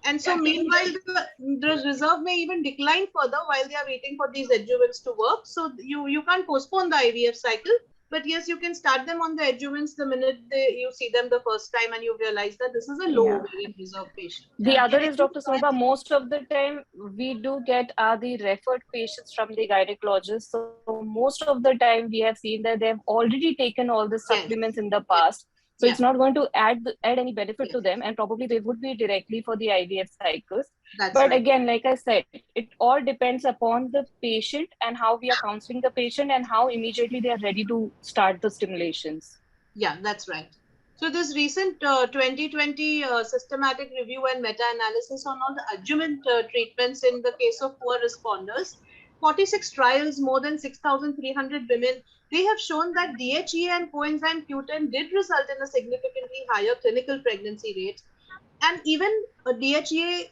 And so meanwhile, the reserve may even decline further while they are waiting for these adjuvants to work. So you can't postpone the IVF cycle. But yes, you can start them on the adjuvants the minute you see them the first time and you realize that this is a low ovarian reserve patient. The other is, Dr. Sulbha, most of the time we do get the referred patients from the gynecologist. So most of the time we have seen that they have already taken all the supplements in the past. So it's not going to add any benefit to them, and probably they would be directly for the IVF cycles. But again, like I said, it all depends upon the patient and how we are counseling the patient and how immediately they are ready to start the stimulations. Yeah, that's right. So this recent 2020 systematic review and meta-analysis on all the adjuvant treatments in the case of poor responders, 46 trials, more than 6,300 women, they have shown that DHEA and coenzyme Q10 did result in a significantly higher clinical pregnancy rate. And even DHEA,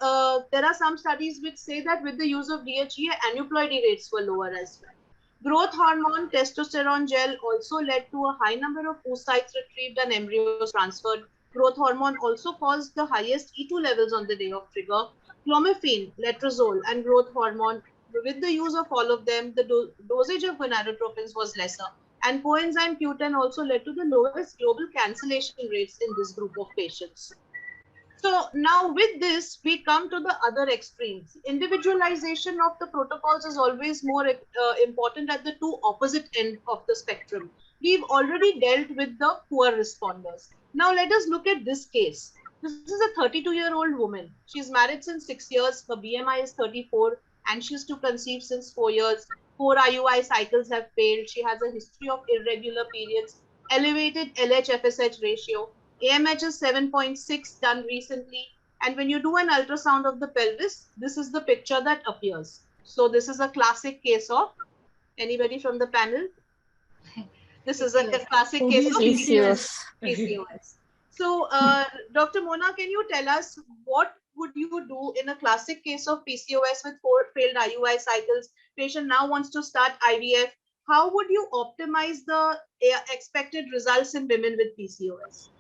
there are some studies which say that with the use of DHEA, aneuploidy rates were lower as well. Growth hormone, testosterone gel also led to a high number of oocytes retrieved and embryos transferred. Growth hormone also caused the highest E2 levels on the day of trigger. Clomiphene, letrozole, and growth hormone with the use of all of them, the dosage of gonadotropins was lesser. And coenzyme Q10 also led to the lowest global cancellation rates in this group of patients. So now with this, we come to the other extremes. Individualization of the protocols is always more important at the two opposite ends of the spectrum. We've already dealt with the poor responders. Now let us look at this case. This is a 32-year-old woman. She's married since 6 years. Her BMI is 34. Anxious to conceive since 4 years. 4 IUI cycles have failed. She has a history of irregular periods. Elevated LH-FSH ratio. AMH is 7.6 done recently. And when you do an ultrasound of the pelvis, this is the picture that appears. So this is a classic case of, anybody from the panel? This is a classic case of PCOS. So Dr. Mona, can you tell us what would you do in a classic case of PCOS with 4 failed IUI cycles? Patient now wants to start IVF. How would you optimize the expected results in women with PCOS?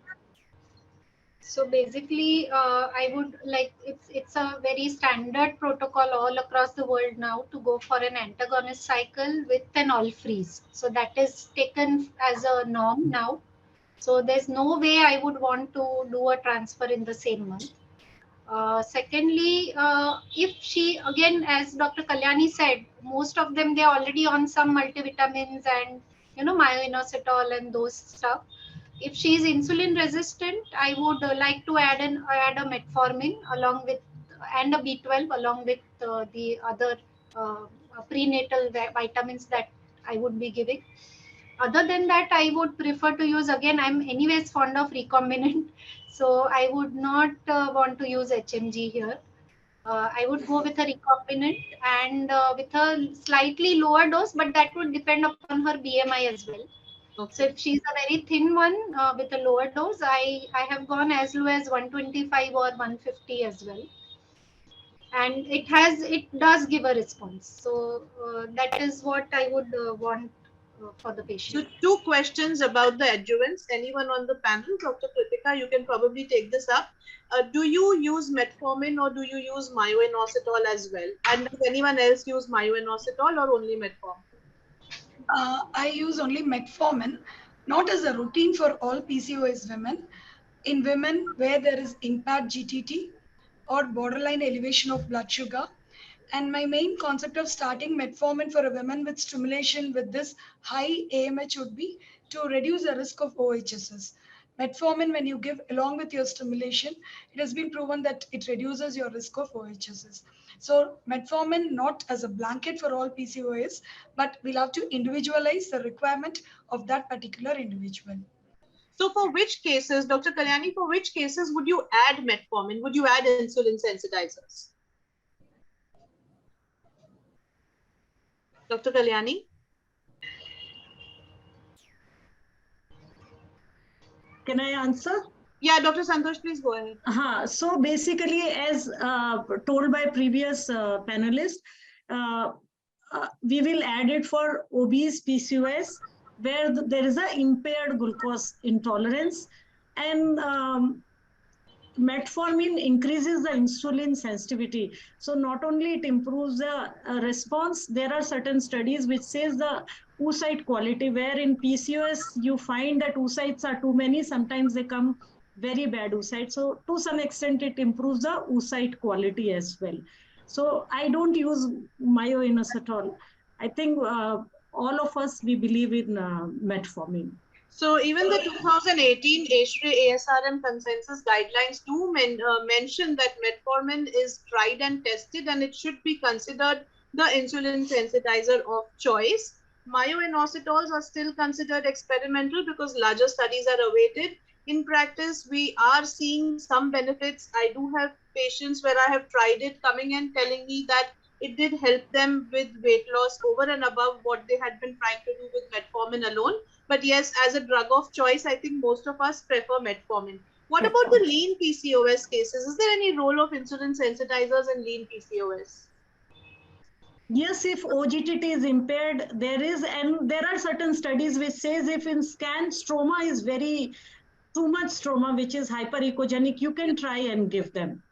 So basically, I would like, it's a very standard protocol all across the world now to go for an antagonist cycle with an all freeze. So that is taken as a norm now. So there's no way I would want to do a transfer in the same month. Secondly, if she, again, as Dr. Kalyani said, most of them, they're already on some multivitamins and, myoinositol and those stuff. If she is insulin resistant, I would like to add a metformin along with, and a B12 along with the other prenatal vitamins that I would be giving. Other than that, I would prefer to use, again, I'm anyways fond of recombinant. So I would not want to use HMG here. I would go with a recombinant and with a slightly lower dose, but that would depend upon her BMI as well. Okay. So if she's a very thin one with a lower dose, I have gone as low as 125 or 150 as well. And it does give a response. So that is what I would want for the patient. So 2 questions about the adjuvants. Anyone on the panel? Dr. Krithika, you can probably take this up. Do you use metformin or do you use myoinositol as well? And does anyone else use myoinositol or only metformin? I use only metformin, not as a routine for all PCOS women. In women where there is impaired GTT or borderline elevation of blood sugar. And my main concept of starting metformin for a woman with stimulation with this high AMH would be to reduce the risk of OHSS. Metformin, when you give along with your stimulation, it has been proven that it reduces your risk of OHSS. So metformin, not as a blanket for all PCOS, but we'll have to individualize the requirement of that particular individual. So for which cases, Dr. Kalyani, for which cases would you add metformin? Would you add insulin sensitizers? Dr. Kalyani? Can I answer? Yeah, Dr. Santosh, please go ahead. So basically, as told by previous panelists, we will add it for obese PCOS, where there is a impaired glucose intolerance, and metformin increases the insulin sensitivity. So not only it improves the response, there are certain studies which says the oocyte quality, where in PCOS you find that oocytes are too many, sometimes they come very bad oocytes. So to some extent it improves the oocyte quality as well. So I don't use myoinositol. I think all of us, we believe in metformin. So even the 2018 ASRM consensus guidelines do mention that metformin is tried and tested and it should be considered the insulin sensitizer of choice. Myoinositols are still considered experimental because larger studies are awaited. In practice, we are seeing some benefits. I do have patients where I have tried it coming and telling me that it did help them with weight loss over and above what they had been trying to do with metformin alone. But yes, as a drug of choice, I think most of us prefer metformin. What about the lean PCOS cases? Is there any role of insulin sensitizers in lean PCOS? Yes, if OGTT is impaired, there is, and there are certain studies which says if in scan stroma is too much stroma, which is hyperechogenic, you can try and give them.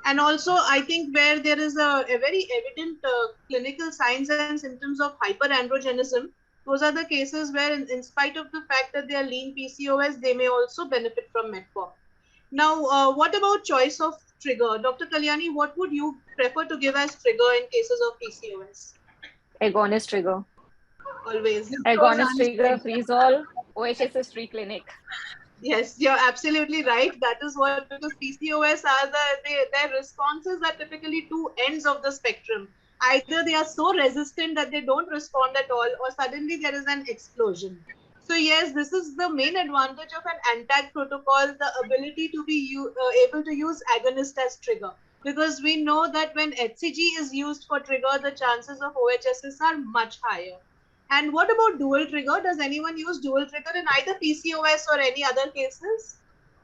And also, I think where there is a very evident clinical signs and symptoms of hyperandrogenism, those are the cases where in spite of the fact that they are lean PCOS, they may also benefit from Metformin. Now, what about choice of trigger? Dr. Kalyani, what would you prefer to give as trigger in cases of PCOS? Agonist trigger. Always. Agonist trigger, freeze-all, OHSS free clinic. Yes, you're absolutely right. That is what, because PCOS are their responses are typically two ends of the spectrum. Either they are so resistant that they don't respond at all, or suddenly there is an explosion. So yes, this is the main advantage of an ANTAG protocol, the ability to be able to use agonist as trigger. Because we know that when HCG is used for trigger, the chances of OHSS are much higher. And what about dual trigger? Does anyone use dual trigger in either PCOS or any other cases?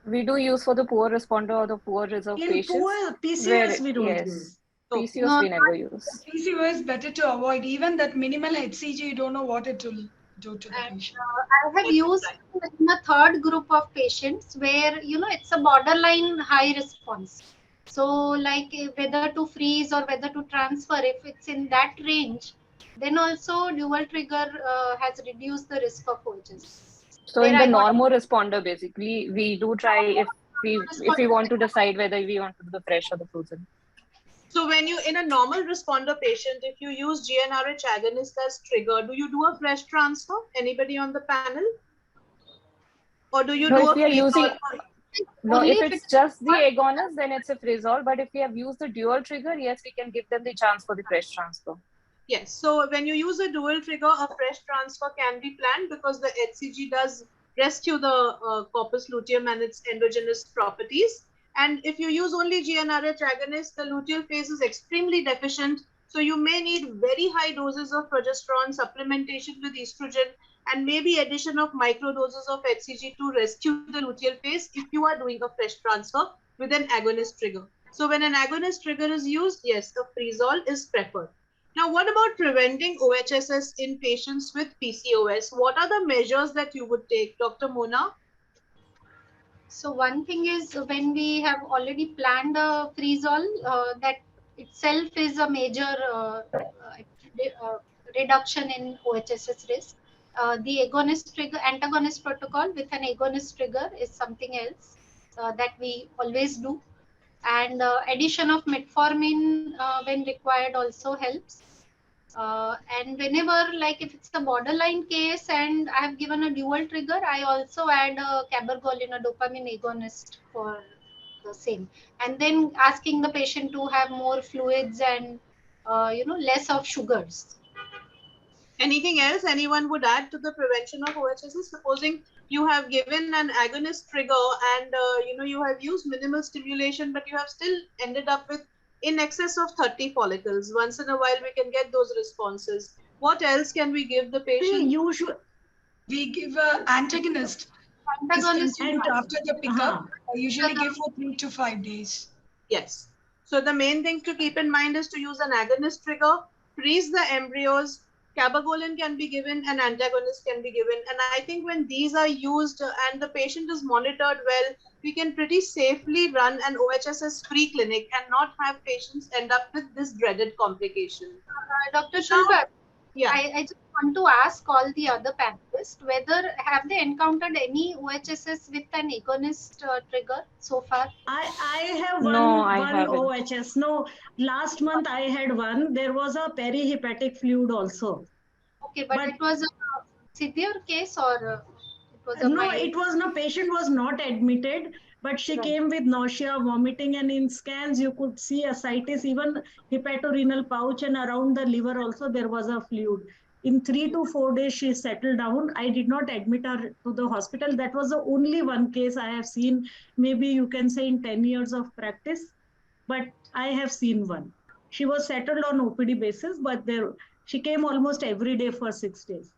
We do use for the poor responder or the poor reserve In patients. poor PCOS, we don't use. PCOS No, we never use. PCOS is better to avoid. Even that minimal HCG, you don't know what it will do to the patient. I have used in a third group of patients where, it's a borderline high response. So like whether to freeze or whether to transfer, if it's in that range, then also dual trigger has reduced the risk of OHS. So in the normal responder, basically, we do try if we want to decide whether we want to do the fresh or the frozen. So when you, in a normal responder patient, if you use GnRH agonist as trigger, do you do a fresh transfer? Anybody on the panel? Or do you do if we are using, if it's just the agonist, then it's a freeze-all. But if we have used the dual trigger, yes, we can give them the chance for the fresh transfer. Yes. So when you use a dual trigger, a fresh transfer can be planned because the HCG does rescue the corpus luteum and its endogenous properties. And if you use only GnRH agonist, the luteal phase is extremely deficient. So you may need very high doses of progesterone, supplementation with estrogen, and maybe addition of micro doses of HCG to rescue the luteal phase if you are doing a fresh transfer with an agonist trigger. So when an agonist trigger is used, yes, a freeze-all is preferred. Now, what about preventing OHSS in patients with PCOS? What are the measures that you would take, Dr. Mona? So one thing is when we have already planned a freeze-all, that itself is a major reduction in OHSS risk. The antagonist protocol with an agonist trigger is something else that we always do. And addition of metformin when required also helps. And whenever, like if it's a borderline case and I have given a dual trigger, I also add a cabergoline, a dopamine agonist for the same. And then asking the patient to have more fluids and, less of sugars. Anything else anyone would add to the prevention of OHSS? Supposing you have given an agonist trigger and, you have used minimal stimulation, but you have still ended up with in excess of 30 follicles. Once in a while, we can get those responses. What else can we give the patient? We give an antagonist. Antagonist after the pickup. I usually give for 3 to 5 days. Yes. So the main thing to keep in mind is to use an agonist trigger, freeze the embryos. Cabergoline can be given, an antagonist can be given. And I think when these are used and the patient is monitored well, we can pretty safely run an OHSS-free clinic and not have patients end up with this dreaded complication. Dr. Sulbha, I just want to ask all the other panelists whether have they encountered any OHSS with an agonist trigger so far? I have one OHS. No, last month I had one. There was a perihepatic fluid also. Okay, but it was a severe case or it was a mild? It was no, patient was not admitted, but she came with nausea, vomiting, and in scans you could see ascites, even hepatorenal pouch, and around the liver also there was a fluid. In 3 to 4 days she settled down. I did not admit her to the hospital. That was the only one case I have seen, maybe you can say in 10 years of practice, but I have seen one. She was settled on OPD basis, but she came almost every day for 6 days.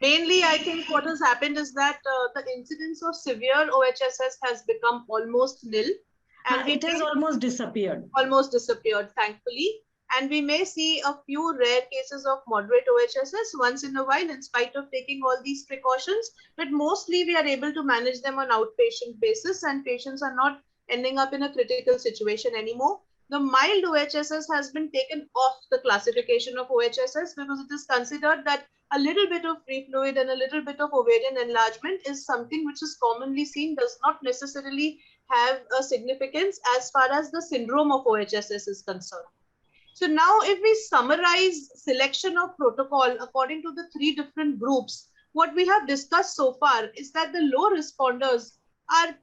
Mainly, I think what has happened is that the incidence of severe OHSS has become almost nil. And it has almost disappeared. Almost disappeared, thankfully. And we may see a few rare cases of moderate OHSS once in a while in spite of taking all these precautions. But mostly we are able to manage them on outpatient basis and patients are not ending up in a critical situation anymore. The mild OHSS has been taken off the classification of OHSS because it is considered that a little bit of free fluid and a little bit of ovarian enlargement is something which is commonly seen, does not necessarily have a significance as far as the syndrome of OHSS is concerned. So now if we summarize selection of protocol according to the 3 different groups, what we have discussed so far is that the low responders are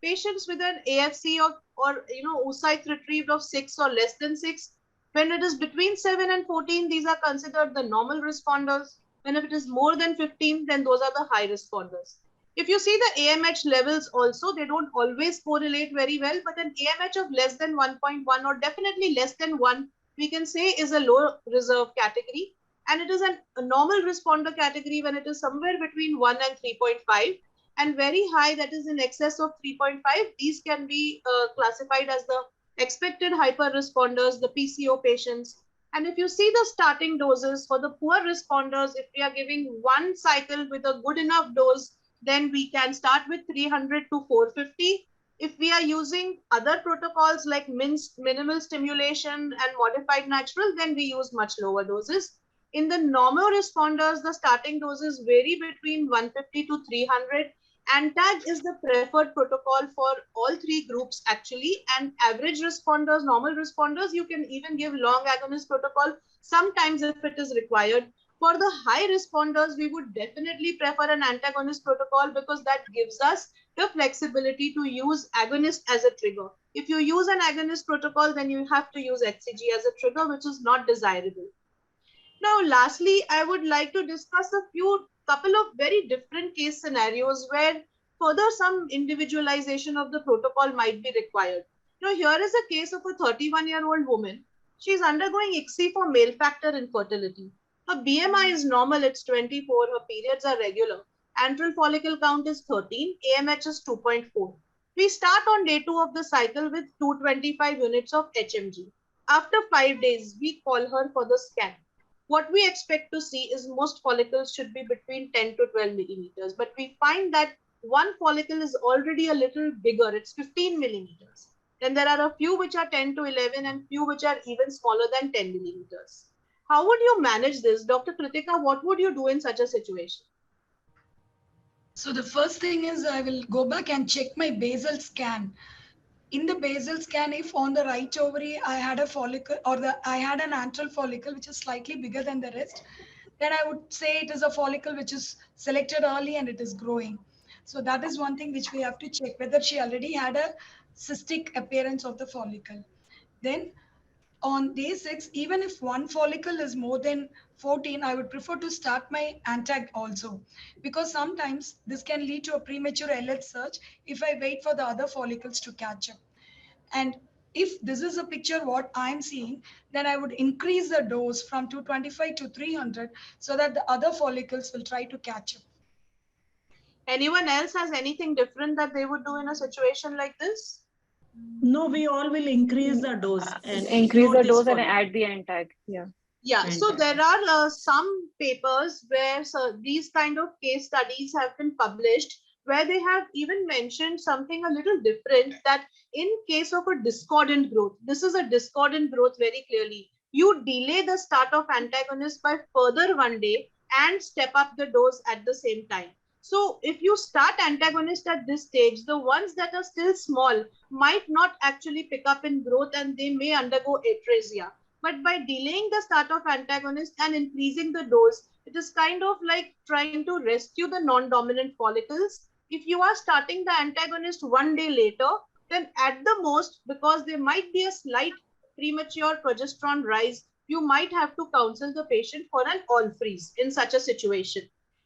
patients with an AFC or oocytes retrieved of 6 or less than 6. When it is between 7 and 14, these are considered the normal responders. When if it is more than 15, then those are the high responders. If you see the AMH levels also, they don't always correlate very well, but an AMH of less than 1.1 or definitely less than 1, we can say is a low reserve category. And it is a normal responder category when it is somewhere between 1 and 3.5. And very high, that is in excess of 3.5. These can be classified as the expected hyper responders, the PCO patients. And if you see the starting doses for the poor responders, if we are giving 1 cycle with a good enough dose, then we can start with 300 to 450. If we are using other protocols like minimal stimulation and modified natural, then we use much lower doses. In the normal responders, the starting doses vary between 150 to 300. ANTAG is the preferred protocol for all 3 groups actually, and average responders, normal responders, you can even give long agonist protocol sometimes if it is required. For the high responders, we would definitely prefer an antagonist protocol because that gives us the flexibility to use agonist as a trigger. If you use an agonist protocol, then you have to use HCG as a trigger, which is not desirable. Now, lastly, I would like to discuss a couple of very different case scenarios where further some individualization of the protocol might be required. Now, here is a case of a 31-year-old woman. She is undergoing ICSI for male factor infertility. Her BMI is normal, it's 24, her periods are regular. Antral follicle count is 13, AMH is 2.4. We start on day 2 of the cycle with 225 units of HMG. After 5 days, we call her for the scan. What we expect to see is most follicles should be between 10 to 12 millimeters, but we find that one follicle is already a little bigger, it's 15 millimeters. Then there are a few which are 10 to 11 and few which are even smaller than 10 millimeters. How would you manage this? Dr. Krithika, what would you do in such a situation? So the first thing is I will go back and check my basal scan. In the basal scan, if on the right ovary I had a follicle or I had an antral follicle which is slightly bigger than the rest, then I would say it is a follicle which is selected early and it is growing. So that is one thing which we have to check, whether she already had a cystic appearance of the follicle. Then on day 6, even if one follicle is more than 14, I would prefer to start my ANTAG also, because sometimes this can lead to a premature LH surge if I wait for the other follicles to catch up. And if this is a picture what I'm seeing, then I would increase the dose from 225 to 300 so that the other follicles will try to catch up. Anyone else has anything different that they would do in a situation like this? No, we all will increase the dose and increase the dose and add the ANTAG. Yeah, so there are some papers where these kind of case studies have been published where they have even mentioned something a little different, that in case of a discordant growth, this is a discordant growth very clearly, you delay the start of antagonist by further 1 day and step up the dose at the same time. So if you start antagonist at this stage, the ones that are still small might not actually pick up in growth and they may undergo atresia. But by delaying the start of antagonist and increasing the dose, it is kind of like trying to rescue the non-dominant follicles. If you are starting the antagonist 1 day later, then at the most, because there might be a slight premature progesterone rise, you might have to counsel the patient for an all freeze in such a situation.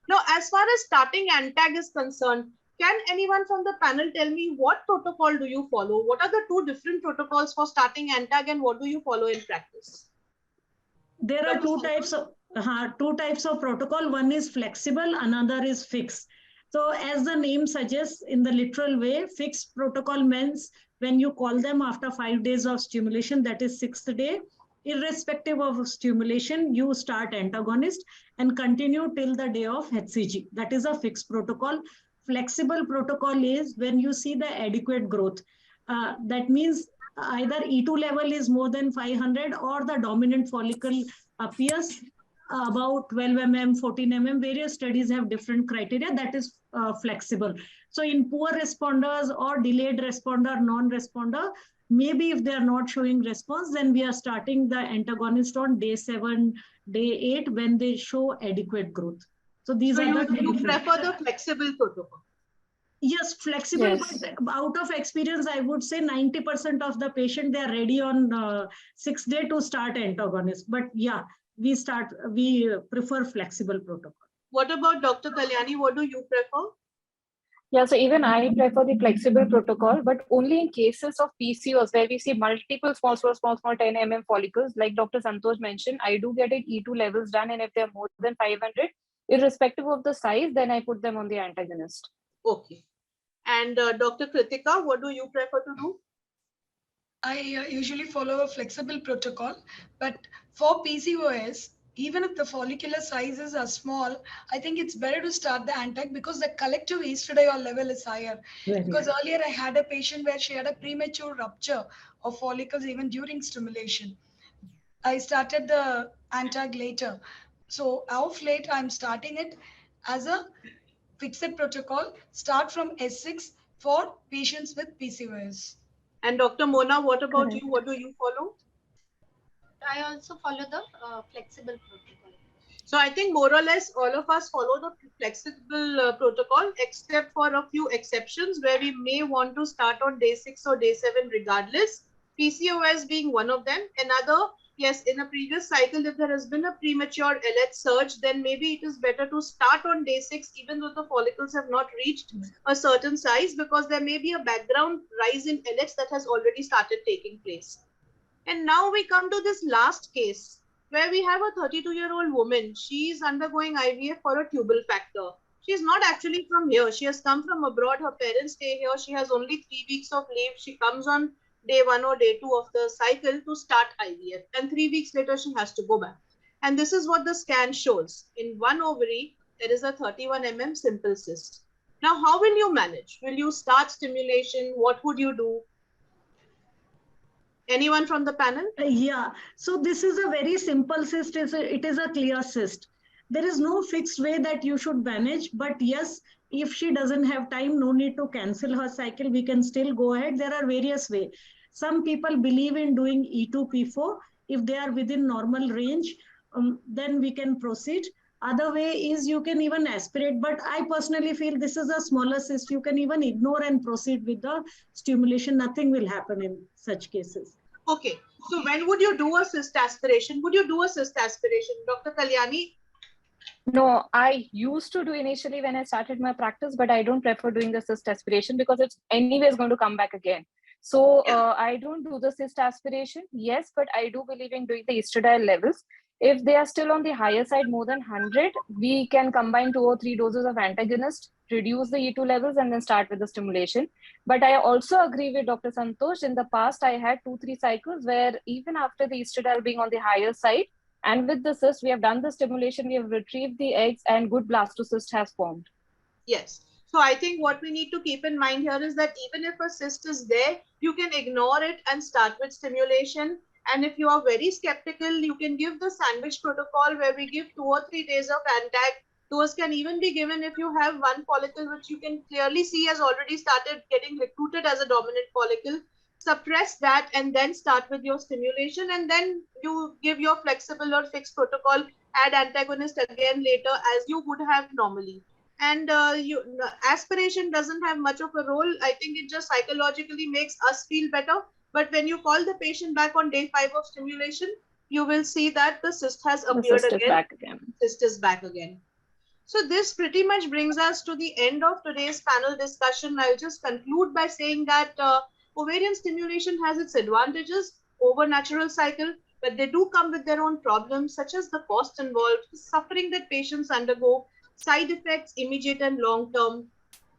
Now, as far as starting ANTAG is concerned, can anyone from the panel tell me what protocol do you follow? What are the 2 different protocols for starting ANTAG and what do you follow in practice? There are two types of protocol. One is flexible, another is fixed. So as the name suggests, in the literal way, fixed protocol means when you call them after 5 days of stimulation, that is 6th day, irrespective of stimulation, you start antagonist and continue till the day of HCG. That is a fixed protocol. Flexible protocol is when you see the adequate growth. That means either E2 level is more than 500 or the dominant follicle appears about 12 mm, 14 mm. Various studies have different criteria that is flexible. So in poor responders or delayed responder, non-responder, maybe if they are not showing response, then we are starting the antagonist on day 7, day 8 when they show adequate growth. So these are you prefer the flexible protocol? Yes, flexible, Yes. but out of experience, I would say 90% of the patient, they are ready on 6th day to start antagonist. But yeah, we prefer flexible protocol. What about Dr. Kalyani? What do you prefer? Yeah, so even I prefer the flexible protocol, but only in cases of PCOS where we see multiple small 10 mm follicles, like Dr. Santosh mentioned, I do get it E2 levels done, and if they're more than 500, irrespective of the size, then I put them on the antagonist. Okay. And Dr. Krithika, what do you prefer to do? I usually follow a flexible protocol, but for PCOS, even if the follicular sizes are small, I think it's better to start the antag because the collective estradiol level is higher. Because earlier I had a patient where she had a premature rupture of follicles even during stimulation. I started the antag later. So of late, I'm starting it as a fixed protocol, start from S6 for patients with PCOS. And Dr. Mona, what about Correct. you? What do you follow? I also follow the flexible protocol. So I think more or less all of us follow the flexible protocol, except for a few exceptions where we may want to start on day 6 or day 7 regardless. PCOS being one of them. Another, yes, in a previous cycle, if there has been a premature LH surge, then maybe it is better to start on day 6, even though the follicles have not reached a certain size, because there may be a background rise in LH that has already started taking place. And now we come to this last case where we have a 32-year-old woman. She is undergoing IVF for a tubal factor. She is not actually from here. She has come from abroad. Her parents stay here. She has only 3 weeks of leave. She comes on day 1 or day 2 of the cycle to start IVF. And 3 weeks later, she has to go back. And this is what the scan shows. In one ovary, there is a 31 mm simple cyst. Now, how will you manage? Will you start stimulation? What would you do? Anyone from the panel? Yeah, so this is a very simple cyst. It is a clear cyst. There is no fixed way that you should manage, but yes, if she doesn't have time, no need to cancel her cycle. We can still go ahead. There are various ways. Some people believe in doing E2 P4. If they are within normal range, then we can proceed. Other way is you can even aspirate, but I personally feel this is a smaller cyst. You can even ignore and proceed with the stimulation. Nothing will happen in such cases. Okay, so when would you do a cyst aspiration? Would you do a cyst aspiration, Dr. Kalyani? No, I used to do initially when I started my practice, but I don't prefer doing the cyst aspiration because it's anyways going to come back again. So I don't do the cyst aspiration. Yes, but I do believe in doing the estradiol levels. If they are still on the higher side, more than 100, we can combine 2 or 3 doses of antagonist, reduce the E2 levels, and then start with the stimulation. But I also agree with Dr. Santosh. In the past, I had 2-3 cycles where even after the estradiol being on the higher side, and with the cyst, we have done the stimulation, we have retrieved the eggs, and good blastocyst has formed. Yes. So I think what we need to keep in mind here is that even if a cyst is there, you can ignore it and start with stimulation. And if you are very skeptical, you can give the sandwich protocol where we give 2 or 3 days of antag. Those can even be given if you have one follicle which you can clearly see has already started getting recruited as a dominant follicle. Suppress that and then start with your stimulation, and then you give your flexible or fixed protocol, add antagonist again later as you would have normally. And aspiration doesn't have much of a role. I think it just psychologically makes us feel better. But when you call the patient back on day 5 of stimulation, you will see that the cyst has appeared again. Back again. Cyst is back again. So this pretty much brings us to the end of today's panel discussion. I'll just conclude by saying that ovarian stimulation has its advantages over natural cycle, but they do come with their own problems, such as the cost involved, the suffering that patients undergo, side effects, immediate and long term.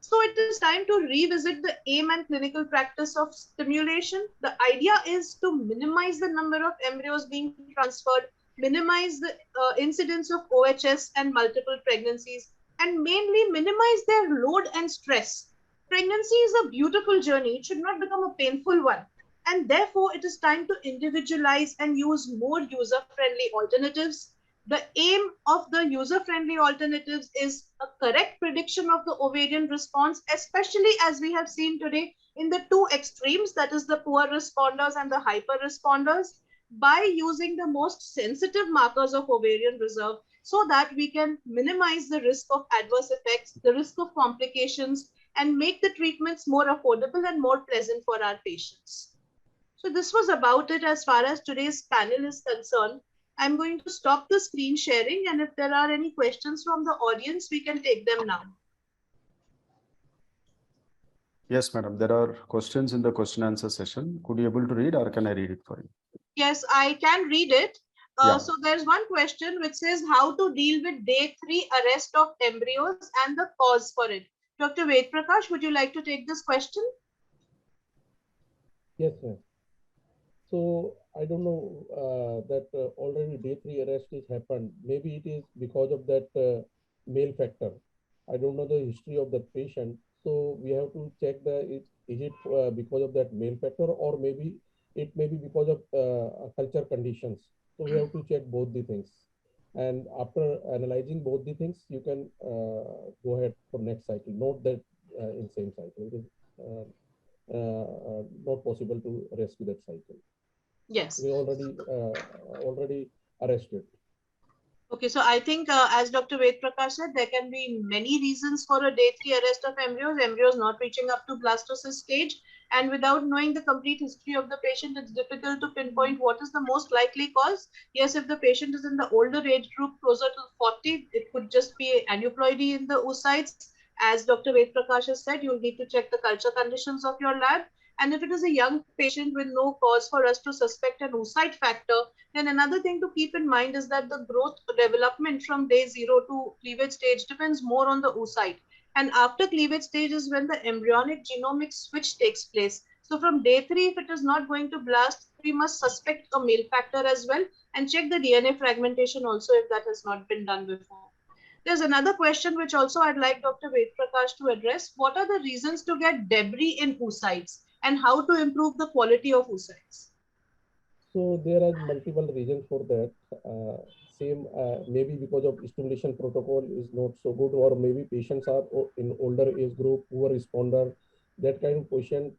So it is time to revisit the aim and clinical practice of stimulation. The idea is to minimize the number of embryos being transferred, minimize the incidence of OHS and multiple pregnancies, and mainly minimize their load and stress. Pregnancy is a beautiful journey. It should not become a painful one. And therefore, it is time to individualize and use more user-friendly alternatives. The aim of the user-friendly alternatives is a correct prediction of the ovarian response, especially as we have seen today in the two extremes, that is the poor responders and the hyper responders, by using the most sensitive markers of ovarian reserve so that we can minimize the risk of adverse effects, the risk of complications, and make the treatments more affordable and more pleasant for our patients. So this was about it as far as today's panel is concerned. I'm going to stop the screen sharing, and if there are any questions from the audience, we can take them now. Yes, madam. There are questions in the question answer session. Could you able to read, or can I read it for you? Yes, I can read it. Yeah. So there's one question which says how to deal with day 3 arrest of embryos and the cause for it. Dr. Ved Prakash, would you like to take this question? Yes, ma'am. So I don't know that already day 3 arrest is happened. Maybe it is because of that male factor. I don't know the history of that patient. So we have to check is it because of that male factor, or maybe it may be because of culture conditions. So we have to check both the things. And after analyzing both the things, you can go ahead for next cycle. Note that in same cycle. It is not possible to rescue that cycle. Yes. We already arrested. Okay, so I think as Dr. Ved Prakash said, there can be many reasons for a day 3 arrest of embryos not reaching up to blastocyst stage. And without knowing the complete history of the patient, it's difficult to pinpoint what is the most likely cause. Yes, if the patient is in the older age group, closer to 40, it could just be aneuploidy in the oocytes. As Dr. Ved Prakash has said, you'll need to check the culture conditions of your lab. And if it is a young patient with no cause for us to suspect an oocyte factor, then another thing to keep in mind is that the growth development from day 0 to cleavage stage depends more on the oocyte. And after cleavage stage is when the embryonic genomic switch takes place. So from day 3, if it is not going to blast, we must suspect a male factor as well and check the DNA fragmentation also if that has not been done before. There's another question which also I'd like Dr. Ved Prakash to address. What are the reasons to get debris in oocytes and how to improve the quality of oocytes? So there are multiple reasons for that. Maybe because of stimulation protocol is not so good, or maybe patients are in older age group, poor responder. That kind of patient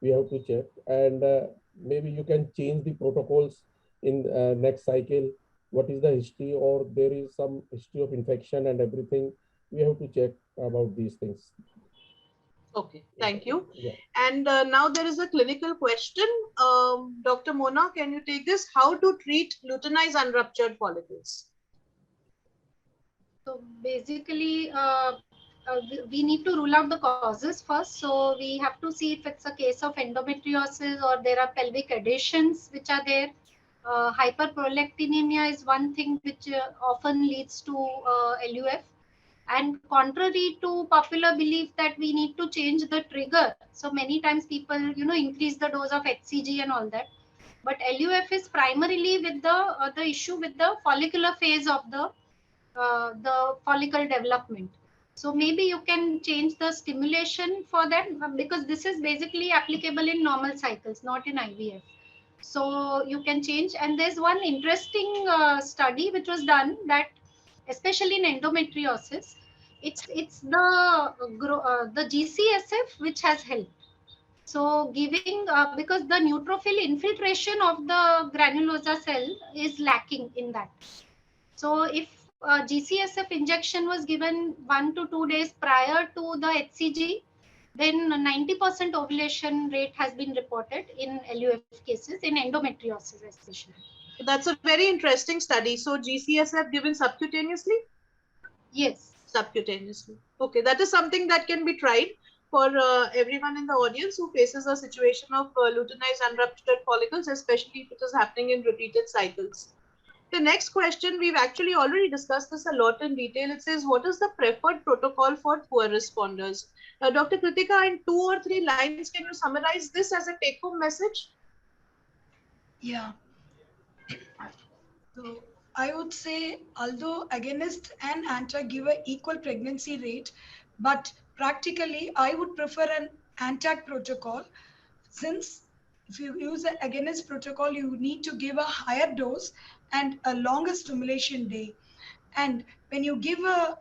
we have to check, and maybe you can change the protocols in next cycle. What is the history, or there is some history of infection and everything. We have to check about these things. Okay, thank you. Yeah. And now there is a clinical question. Dr. Mona, can you take this? How to treat luteinized unruptured follicles? So basically, we need to rule out the causes first. So we have to see if it's a case of endometriosis or there are pelvic adhesions which are there. Hyperprolactinemia is one thing which often leads to LUF. And contrary to popular belief that we need to change the trigger, so many times people increase the dose of HCG and all that, but LUF is primarily with the issue with the follicular phase of the follicle development. So maybe you can change the stimulation for that, because this is basically applicable in normal cycles, not in IVF. So you can change. And there's one interesting study which was done that especially in endometriosis, it's the GCSF which has helped. So giving because the neutrophil infiltration of the granulosa cell is lacking in that. So if GCSF injection was given 1 to 2 days prior to the HCG, then 90% ovulation rate has been reported in LUF cases, in endometriosis especially. That's a very interesting study. So GCSF given subcutaneously? Yes. Subcutaneously. Okay, that is something that can be tried for everyone in the audience who faces a situation of luteinized unruptured follicles, especially if it is happening in repeated cycles. The next question, we've actually already discussed this a lot in detail. It says, what is the preferred protocol for poor responders? Dr. Krithika, in 2 or 3 lines, can you summarize this as a take-home message? Yeah. So I would say, although agonist and anti give an equal pregnancy rate, but practically, I would prefer an ANTAC protocol, since if you use an agonist protocol, you need to give a higher dose and a longer stimulation day. And when you give a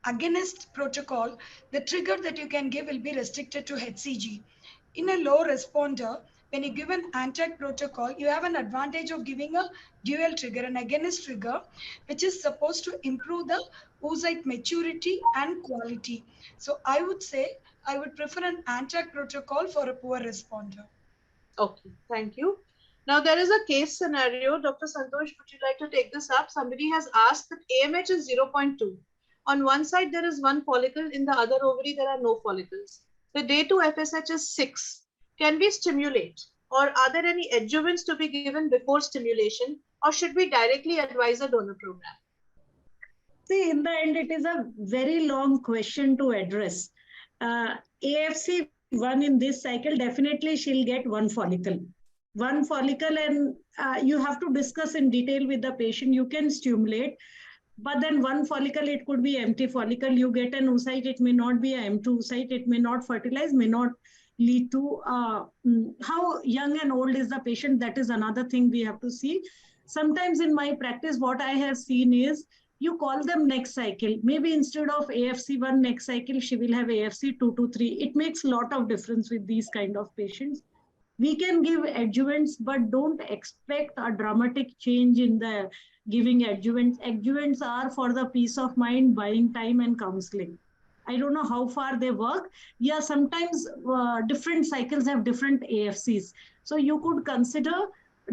agonist protocol, the trigger that you can give will be restricted to HCG. In a low responder, when you give an ANTAC protocol, you have an advantage of giving a dual trigger, an agonist trigger, which is supposed to improve the oocyte maturity and quality. So I would say I would prefer an ANTAC protocol for a poor responder. Okay, thank you. Now there is a case scenario. Dr. Santosh, would you like to take this up? Somebody has asked that AMH is 0.2. On one side, there is one follicle. In the other ovary, there are no follicles. The day to FSH is 6. Can we stimulate? Or are there any adjuvants to be given before stimulation? Or should we directly advise a donor program? See, in the end, it is a very long question to address. AFC 1 in this cycle, definitely she'll get one follicle. One follicle, and you have to discuss in detail with the patient. You can stimulate, but then one follicle, it could be empty follicle. You get an oocyte, it may not be an empty oocyte, it may not fertilize, may not lead to how young and old is the patient. That is another thing we have to see. Sometimes in my practice, what I have seen is you call them next cycle. Maybe instead of AFC1 next cycle, she will have AFC2 to 3. It makes a lot of difference with these kind of patients. We can give adjuvants, but don't expect a dramatic change in the giving adjuvants. Adjuvants are for the peace of mind, buying time and counseling. I don't know how far they work. Yeah, sometimes different cycles have different AFCs. So you could consider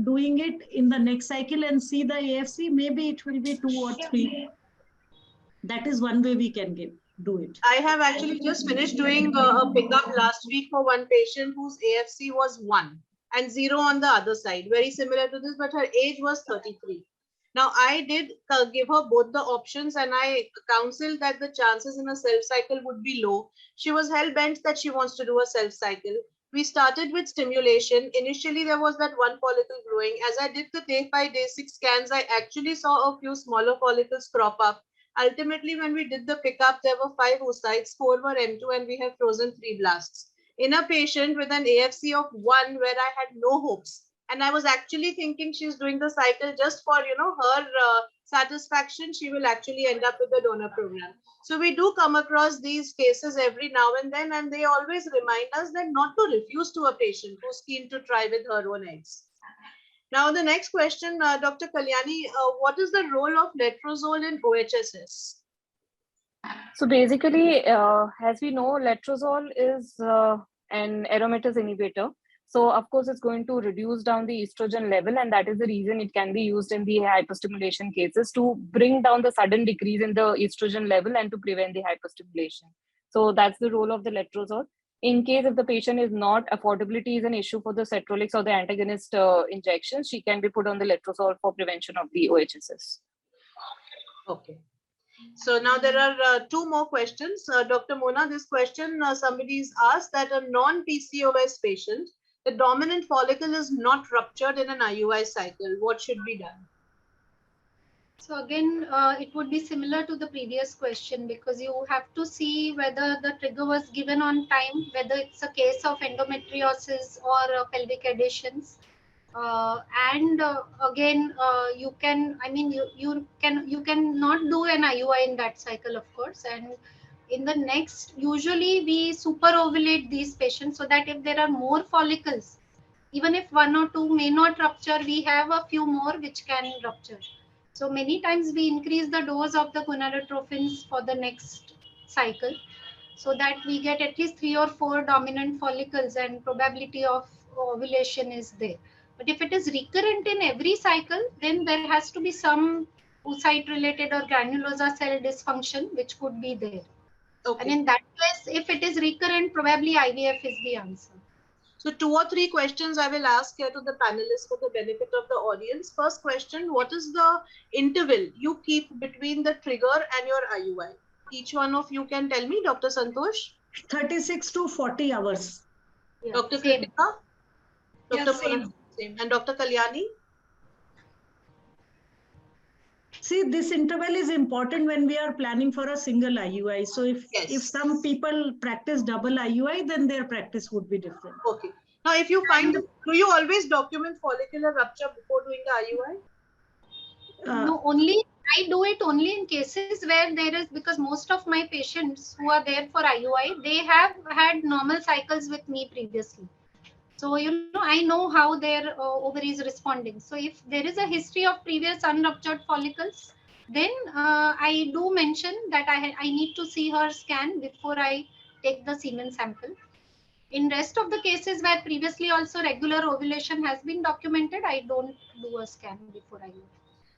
doing it in the next cycle and see the AFC. Maybe it will be 2 or 3. That is one way we can do it. I have actually just finished doing a pickup last week for one patient whose AFC was 1 and 0 on the other side. Very similar to this, but her age was 33. Now, I did give her both the options and I counseled that the chances in a self-cycle would be low. She was hell-bent that she wants to do a self-cycle. We started with stimulation. Initially, there was that one follicle growing. As I did the day 5, day 6 scans, I actually saw a few smaller follicles crop up. Ultimately, when we did the pickup, there were 5 oocytes, 4 were M2, and we have frozen 3 blasts. In a patient with an AFC of 1, where I had no hopes, and I was actually thinking she's doing the cycle just for, her satisfaction, she will actually end up with the donor program. So we do come across these cases every now and then, and they always remind us that not to refuse to a patient who's keen to try with her own eggs. Now, the next question, Dr. Kalyani, what is the role of letrozole in OHSS? So basically, as we know, letrozole is an aromatase inhibitor. So of course, it's going to reduce down the estrogen level, and that is the reason it can be used in the hyperstimulation cases to bring down the sudden decrease in the estrogen level and to prevent the hyperstimulation. So that's the role of the letrozole. In case if the patient is not, affordability is an issue for the cetrolix or the antagonist injections, she can be put on the letrozole for prevention of the OHSS. Okay. So now there are 2 more questions. Dr. Mona, this question, somebody's asked that a non-PCOS patient, the dominant follicle is not ruptured in an IUI cycle. What should be done? So again, it would be similar to the previous question, because you have to see whether the trigger was given on time, whether it's a case of endometriosis or pelvic adhesions. Again, you can, you can not do an IUI in that cycle, of course. And in the next, usually we super ovulate these patients so that if there are more follicles, even if 1 or 2 may not rupture, we have a few more which can rupture. So many times we increase the dose of the gonadotropins for the next cycle so that we get at least 3 or 4 dominant follicles and probability of ovulation is there. But if it is recurrent in every cycle, then there has to be some oocyte related or granulosa cell dysfunction which could be there. Okay. And in that case, if it is recurrent, probably IVF is the answer. So 2 or 3 questions I will ask here to the panelists for the benefit of the audience. First question, what is the interval you keep between the trigger and your IUI? Each one of you can tell me, Dr. Santosh. 36 to 40 hours. Yeah, Dr. Krithika? Dr. Same. And Dr. Kalyani? See, this interval is important when we are planning for a single IUI. So if some people practice double IUI, then their practice would be different. Okay. Now, if you find, do you always document follicular rupture before doing the IUI? No, I do it only in cases where there is, because most of my patients who are there for IUI, they have had normal cycles with me previously. So, I know how their ovary is responding. So, if there is a history of previous unruptured follicles, then I do mention that I need to see her scan before I take the semen sample. In rest of the cases where previously also regular ovulation has been documented, I don't do a scan before IUI.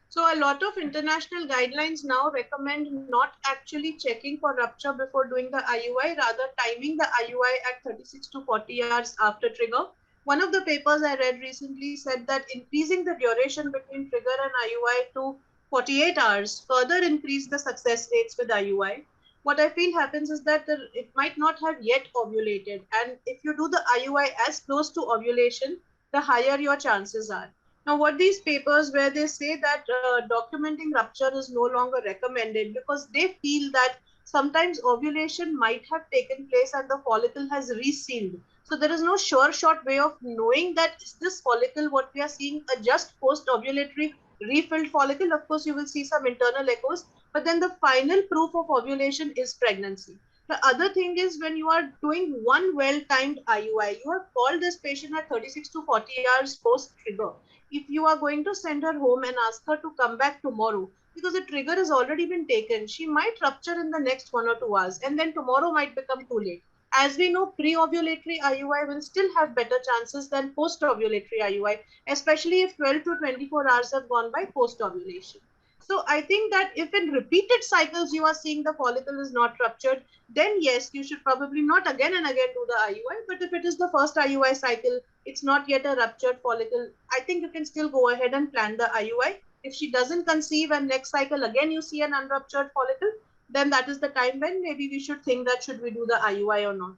So a lot of international guidelines now recommend not actually checking for rupture before doing the IUI, rather timing the IUI at 36 to 40 hours after trigger. One of the papers I read recently said that increasing the duration between trigger and IUI to 48 hours further increase the success rates with IUI. What I feel happens is that it might not have yet ovulated, and if you do the IUI as close to ovulation, the higher your chances are. Now, what these papers where they say that documenting rupture is no longer recommended because they feel that sometimes ovulation might have taken place and the follicle has resealed. So there is no sure shot way of knowing that is this follicle what we are seeing a just post-ovulatory refilled follicle. Of course, you will see some internal echoes, but then the final proof of ovulation is pregnancy. The other thing is when you are doing one well-timed IUI, you have called this patient at 36 to 40 hours post-trigger. If you are going to send her home and ask her to come back tomorrow, because the trigger has already been taken, she might rupture in the next 1 or 2 hours, and then tomorrow might become too late. As we know, pre-ovulatory IUI will still have better chances than post-ovulatory IUI, especially if 12 to 24 hours have gone by post-ovulation. So I think that if in repeated cycles you are seeing the follicle is not ruptured, then yes, you should probably not again and again do the IUI. But if it is the first IUI cycle, it's not yet a ruptured follicle, I think you can still go ahead and plan the IUI. If she doesn't conceive and next cycle again you see an unruptured follicle, then that is the time when maybe we should think that should we do the IUI or not.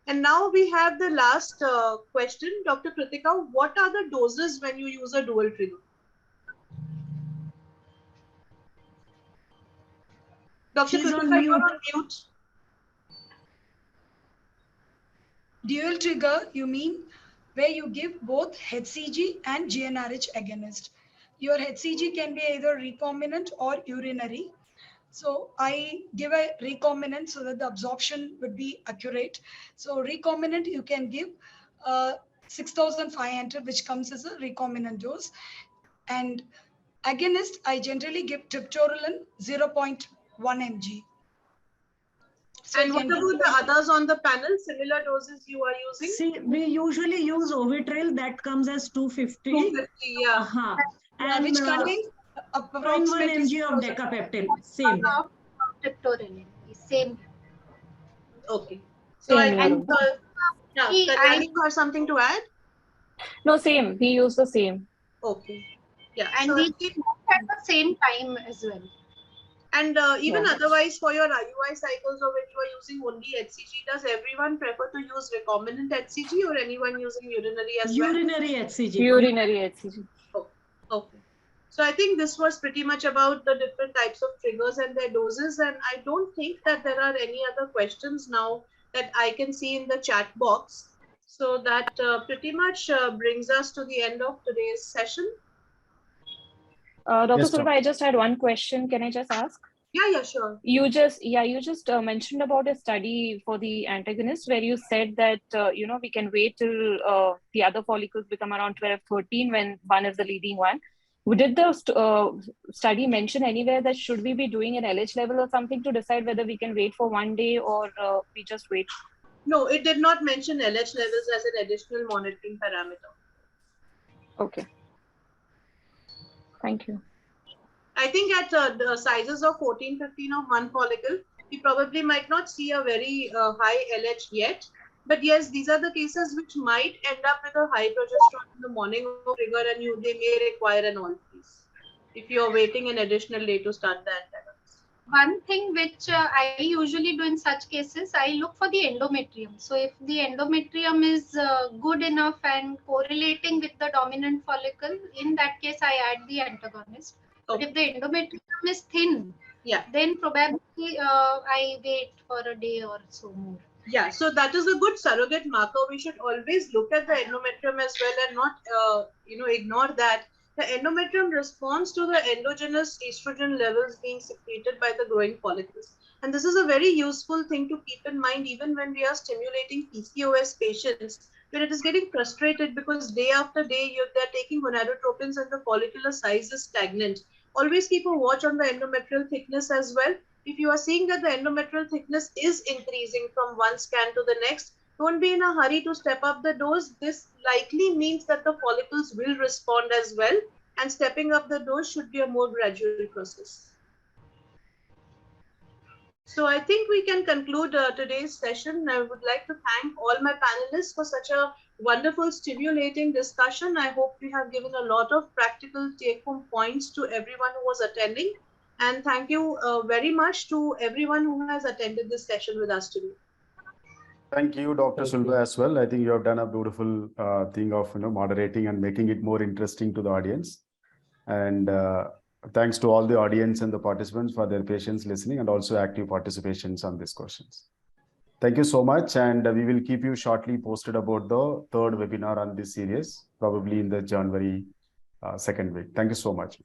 And now we have the last question. Dr. Krithika, what are the doses when you use a dual trigger? Dr. Krithika, you are on mute. Dual trigger, you mean where you give both HCG and GnRH agonist. Your HCG can be either recombinant or urinary. So I give a recombinant so that the absorption would be accurate. So recombinant, you can give 6,500, which comes as a recombinant dose. And agonist, I generally give triptorelin 0.1 mg. So and what about the others on the panel? Similar doses you are using? See, we usually use Ovitril that comes as 250. 250, yeah. And which contains approximately 1 mg of decapeptyl. Same. Triptorelin, same. Okay. So I think, Kalyani, you have something to add? No, same. We use the same. Okay. Yeah. And we give at the same time as well. And even otherwise for your IUI cycles or when you are using only HCG, does everyone prefer to use recombinant HCG or anyone using urinary as well? Urinary HCG. Urinary HCG. Oh, okay. So I think this was pretty much about the different types of triggers and their doses. And I don't think that there are any other questions now that I can see in the chat box. So that pretty much brings us to the end of today's session. Dr. Sulbha, I just had one question. Can I just ask? Yeah, sure. You just mentioned about a study for the antagonist where you said that, we can wait till the other follicles become around 12, 13 when one is the leading one. Did the study mention anywhere that should we be doing an LH level or something to decide whether we can wait for 1 day or we just wait? No, it did not mention LH levels as an additional monitoring parameter. Okay. Thank you. I think at the sizes of 14, 15 of one follicle, we probably might not see a very high LH yet. But yes, these are the cases which might end up with a high progesterone in the morning of trigger and they may require an all freeze if you're waiting an additional day to start the antagonist. One thing which I usually do in such cases, I look for the endometrium. So if the endometrium is good enough and correlating with the dominant follicle, in that case, I add the antagonist. But if the endometrium is thin, Yeah. then probably I wait for a day or so more. Yeah, so that is a good surrogate marker. We should always look at the endometrium as well and not, ignore that. The endometrium responds to the endogenous estrogen levels being secreted by the growing follicles. And this is a very useful thing to keep in mind even when we are stimulating PCOS patients, where it is getting frustrated because day after day they're taking gonadotropins and the follicular size is stagnant. Always keep a watch on the endometrial thickness as well. If you are seeing that the endometrial thickness is increasing from one scan to the next, don't be in a hurry to step up the dose. This likely means that the follicles will respond as well, and stepping up the dose should be a more gradual process. So I think we can conclude today's session. I would like to thank all my panelists for such a wonderful, stimulating discussion. I hope we have given a lot of practical take-home points to everyone who was attending. And thank you very much to everyone who has attended this session with us today. Thank you, Dr. Sulbha, as well. I think you have done a beautiful thing of moderating and making it more interesting to the audience. And thanks to all the audience and the participants for their patience listening and also active participations on these questions. Thank you so much, and we will keep you shortly posted about the third webinar on this series, probably in the January second week. Thank you so much.